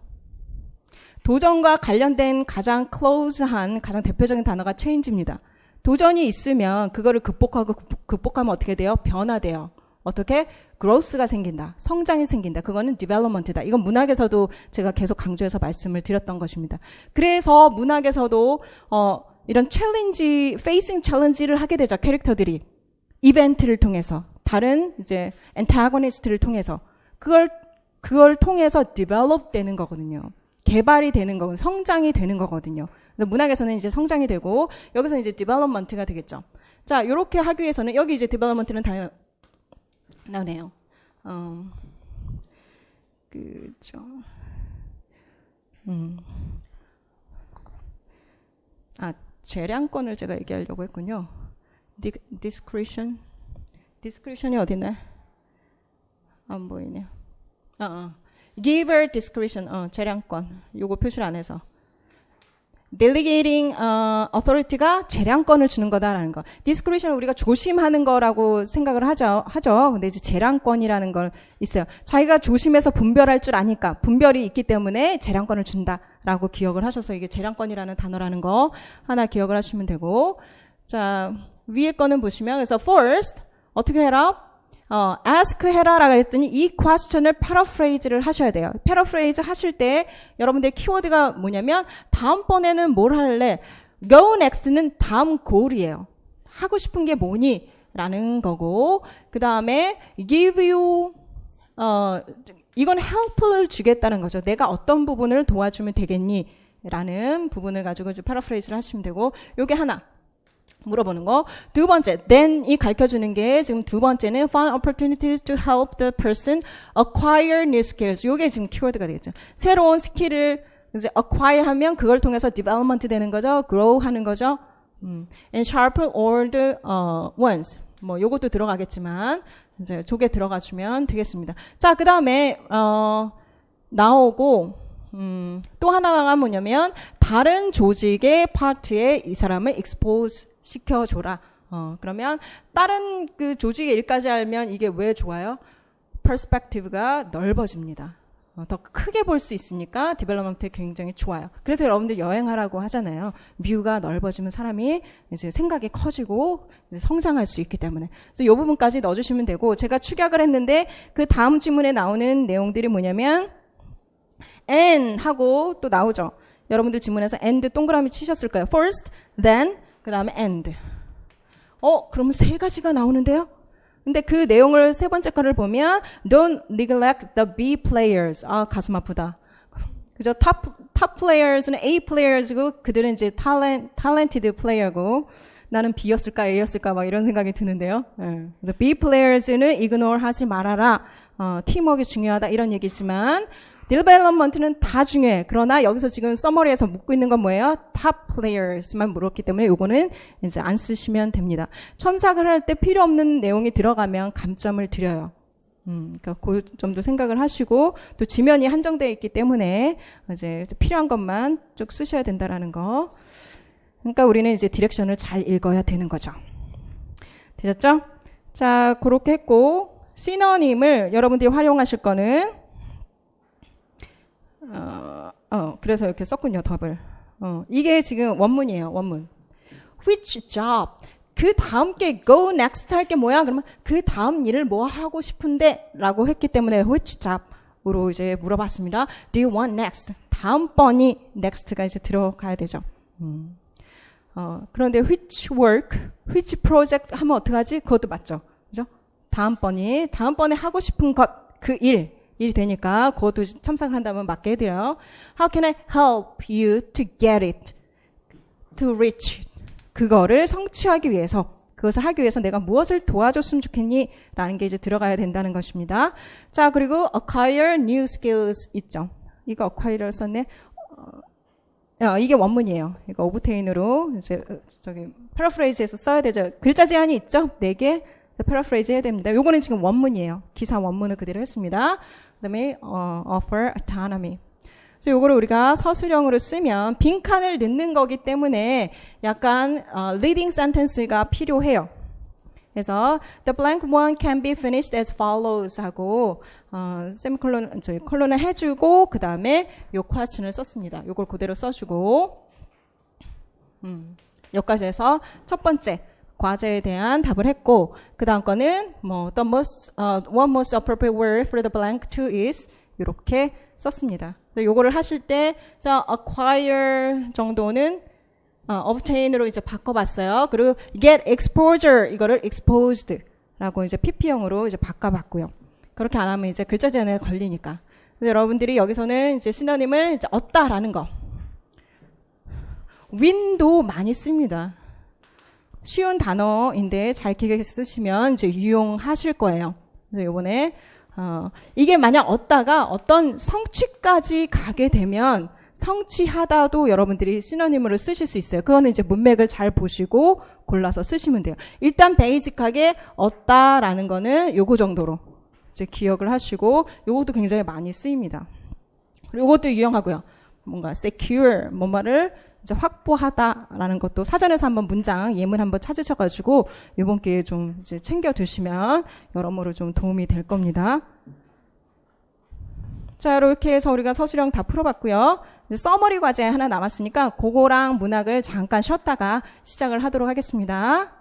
[SPEAKER 1] 도전과 관련된 가장 close한 가장 대표적인 단어가 change입니다. 도전이 있으면 그거를 극복하면 어떻게 돼요? 변화돼요. 어떻게? growth가 생긴다. 성장이 생긴다. 그거는 development다. 이건 문학에서도 제가 계속 강조해서 말씀을 드렸던 것입니다. 그래서 문학에서도 이런 challenge, facing challenge를 하게 되죠. 캐릭터들이. 이벤트를 통해서. 다른 이제 antagonist를 통해서. 그걸 통해서 develop 되는 거거든요. 개발이 되는 거거든요. 성장이 되는 거거든요. 문학에서는 이제 성장이 되고 여기서 이제 development가 되겠죠. 자, 요렇게 하기 위해서는 여기 이제 development는 다 나오네요. 그죠. 재량권을 제가 얘기하려고 했군요. discretion이 어디네? 안 보이네요. giver discretion, 재량권. 요거 표시를 안 해서. delegating authority가 재량권을 주는 거다라는 거. discretion은 우리가 조심하는 거라고 생각을 하죠. 근데 이제 재량권이라는 걸 있어요. 자기가 조심해서 분별할 줄 아니까 분별이 있기 때문에 재량권을 준다라고 기억을 하셔서 이게 재량권이라는 단어라는 거 하나 기억을 하시면 되고. 자, 위에 거는 보시면 그래서 first 어떻게 해라? ask 해라라고 했더니 이 question을 paraphrase를 하셔야 돼요. paraphrase 하실 때 여러분들 키워드가 뭐냐면 다음번에는 뭘 할래? go next는 다음 goal이에요. 하고 싶은 게 뭐니? 라는 거고 그 다음에 give you 이건 help를 주겠다는 거죠. 내가 어떤 부분을 도와주면 되겠니? 라는 부분을 가지고 이제 paraphrase를 하시면 되고 요게 하나 물어보는 거. 두 번째, then이 가르쳐주는 게 지금 두 번째는 find opportunities to help the person acquire new skills. 요게 지금 키워드가 되겠죠. 새로운 스킬을 이제 acquire 하면 그걸 통해서 development 되는 거죠. grow 하는 거죠. and sharpen old ones. 뭐 요것도 들어가겠지만 이제 조개 들어가주면 되겠습니다. 자, 그 다음에 나오고 또 하나가 뭐냐면 다른 조직의 파트에 이 사람을 expose 시켜줘라. 그러면 다른 그 조직의 일까지 알면 이게 왜 좋아요? perspective가 넓어집니다. 더 크게 볼 수 있으니까 디벨롭먼트에 굉장히 좋아요. 그래서 여러분들 여행하라고 하잖아요. 뷰가 넓어지면 사람이 이제 생각이 커지고 이제 성장할 수 있기 때문에. 그래서 이 부분까지 넣어주시면 되고 제가 축약을 했는데 그 다음 지문에 나오는 내용들이 뭐냐면 and 하고 또 나오죠. 여러분들 지문에서 and 동그라미 치셨을 거예요. first, then, 그 다음에 and. 그러면 세 가지가 나오는데요? 근데 그 내용을 세 번째 거를 보면 don't neglect the B players. 가슴 아프다. 그죠? top players는 A players고 그들은 이제 talented player고 나는 B였을까 A였을까 막 이런 생각이 드는데요. 그래서 B players는 ignore 하지 말아라. 팀워크가 중요하다 이런 얘기지만 development는 다 중요해. 그러나 여기서 지금 서머리에서 묻고 있는 건 뭐예요? top players만 물었기 때문에 요거는 이제 안 쓰시면 됩니다. 첨삭을 할 때 필요 없는 내용이 들어가면 감점을 드려요. 그러니까 그 점도 생각을 하시고 또 지면이 한정되어 있기 때문에 이제 필요한 것만 쭉 쓰셔야 된다라는 거. 그러니까 우리는 이제 디렉션을 잘 읽어야 되는 거죠. 되셨죠? 자, 그렇게 했고 시너님을 여러분들이 활용하실 거는 그래서 이렇게 썼군요, 더블. 이게 지금 원문이에요, 원문. Which job? 그 다음 게 go next 할 게 뭐야? 그러면 그 다음 일을 뭐 하고 싶은데? 라고 했기 때문에 which job으로 이제 물어봤습니다. Do you want next? 다음번이 next가 이제 들어가야 되죠. 그런데 which work, which project 하면 어떡하지? 그것도 맞죠. 그죠? 다음번에 하고 싶은 것, 그 일이 되니까 그것도 첨삭을 한다면 맞게 해드려요. How can I help you to get it, to reach it? 그거를 성취하기 위해서, 그것을 하기 위해서 내가 무엇을 도와줬으면 좋겠니? 라는 게 이제 들어가야 된다는 것입니다. 자, 그리고 acquire new skills 있죠. 이거 acquire를 썼네. 이게 원문이에요. 이거 오브테인으로 이제 저기 패러프레이즈에서 써야 되죠. 글자 제한이 있죠. 4개 패러프레이즈 해야 됩니다. 요거는 지금 원문이에요. 기사 원문을 그대로 했습니다. 그다음에 offer autonomy. 그래서 요거를 우리가 서술형으로 쓰면 빈칸을 넣는 거기 때문에 약간 leading sentence가 필요해요. 그래서 the blank one can be finished as follows 하고 세미콜론 콜론을 해주고 그 다음에 요 question을 썼습니다. 요걸 그대로 써주고 여기까지 해서 첫 번째 과제에 대한 답을 했고 그 다음 거는 뭐 the most one most appropriate word for the blank to is 이렇게 썼습니다. 요거를 하실 때 자 acquire 정도는 obtain으로 이제 바꿔봤어요. 그리고 get exposure 이거를 exposed라고 이제 pp형으로 이제 바꿔봤고요. 그렇게 안 하면 이제 글자 제한에 걸리니까. 그래서 여러분들이 여기서는 이제 시너님을 이제 얻다라는 거. win도 많이 씁니다. 쉬운 단어인데 잘 기억해 쓰시면 이제 유용하실 거예요. 그래서 이번에 이게 만약 얻다가 어떤 성취까지 가게 되면 성취하다도 여러분들이 시너님으로 쓰실 수 있어요. 그거는 이제 문맥을 잘 보시고 골라서 쓰시면 돼요. 일단 베이직하게 얻다라는 거는 요거 정도로 이제 기억을 하시고 요것도 굉장히 많이 쓰입니다. 그리고 요것도 유용하고요. 뭔가 secure 뭐뭐를 이제 확보하다라는 것도 사전에서 한번 문장 예문 한번 찾으셔가지고 이번 기회에 좀 이제 챙겨 두시면 여러모로 좀 도움이 될 겁니다. 자, 이렇게 해서 우리가 서술형 다 풀어봤고요. 이제 서머리 과제 하나 남았으니까 그거랑 문학을 잠깐 쉬었다가 시작을 하도록 하겠습니다.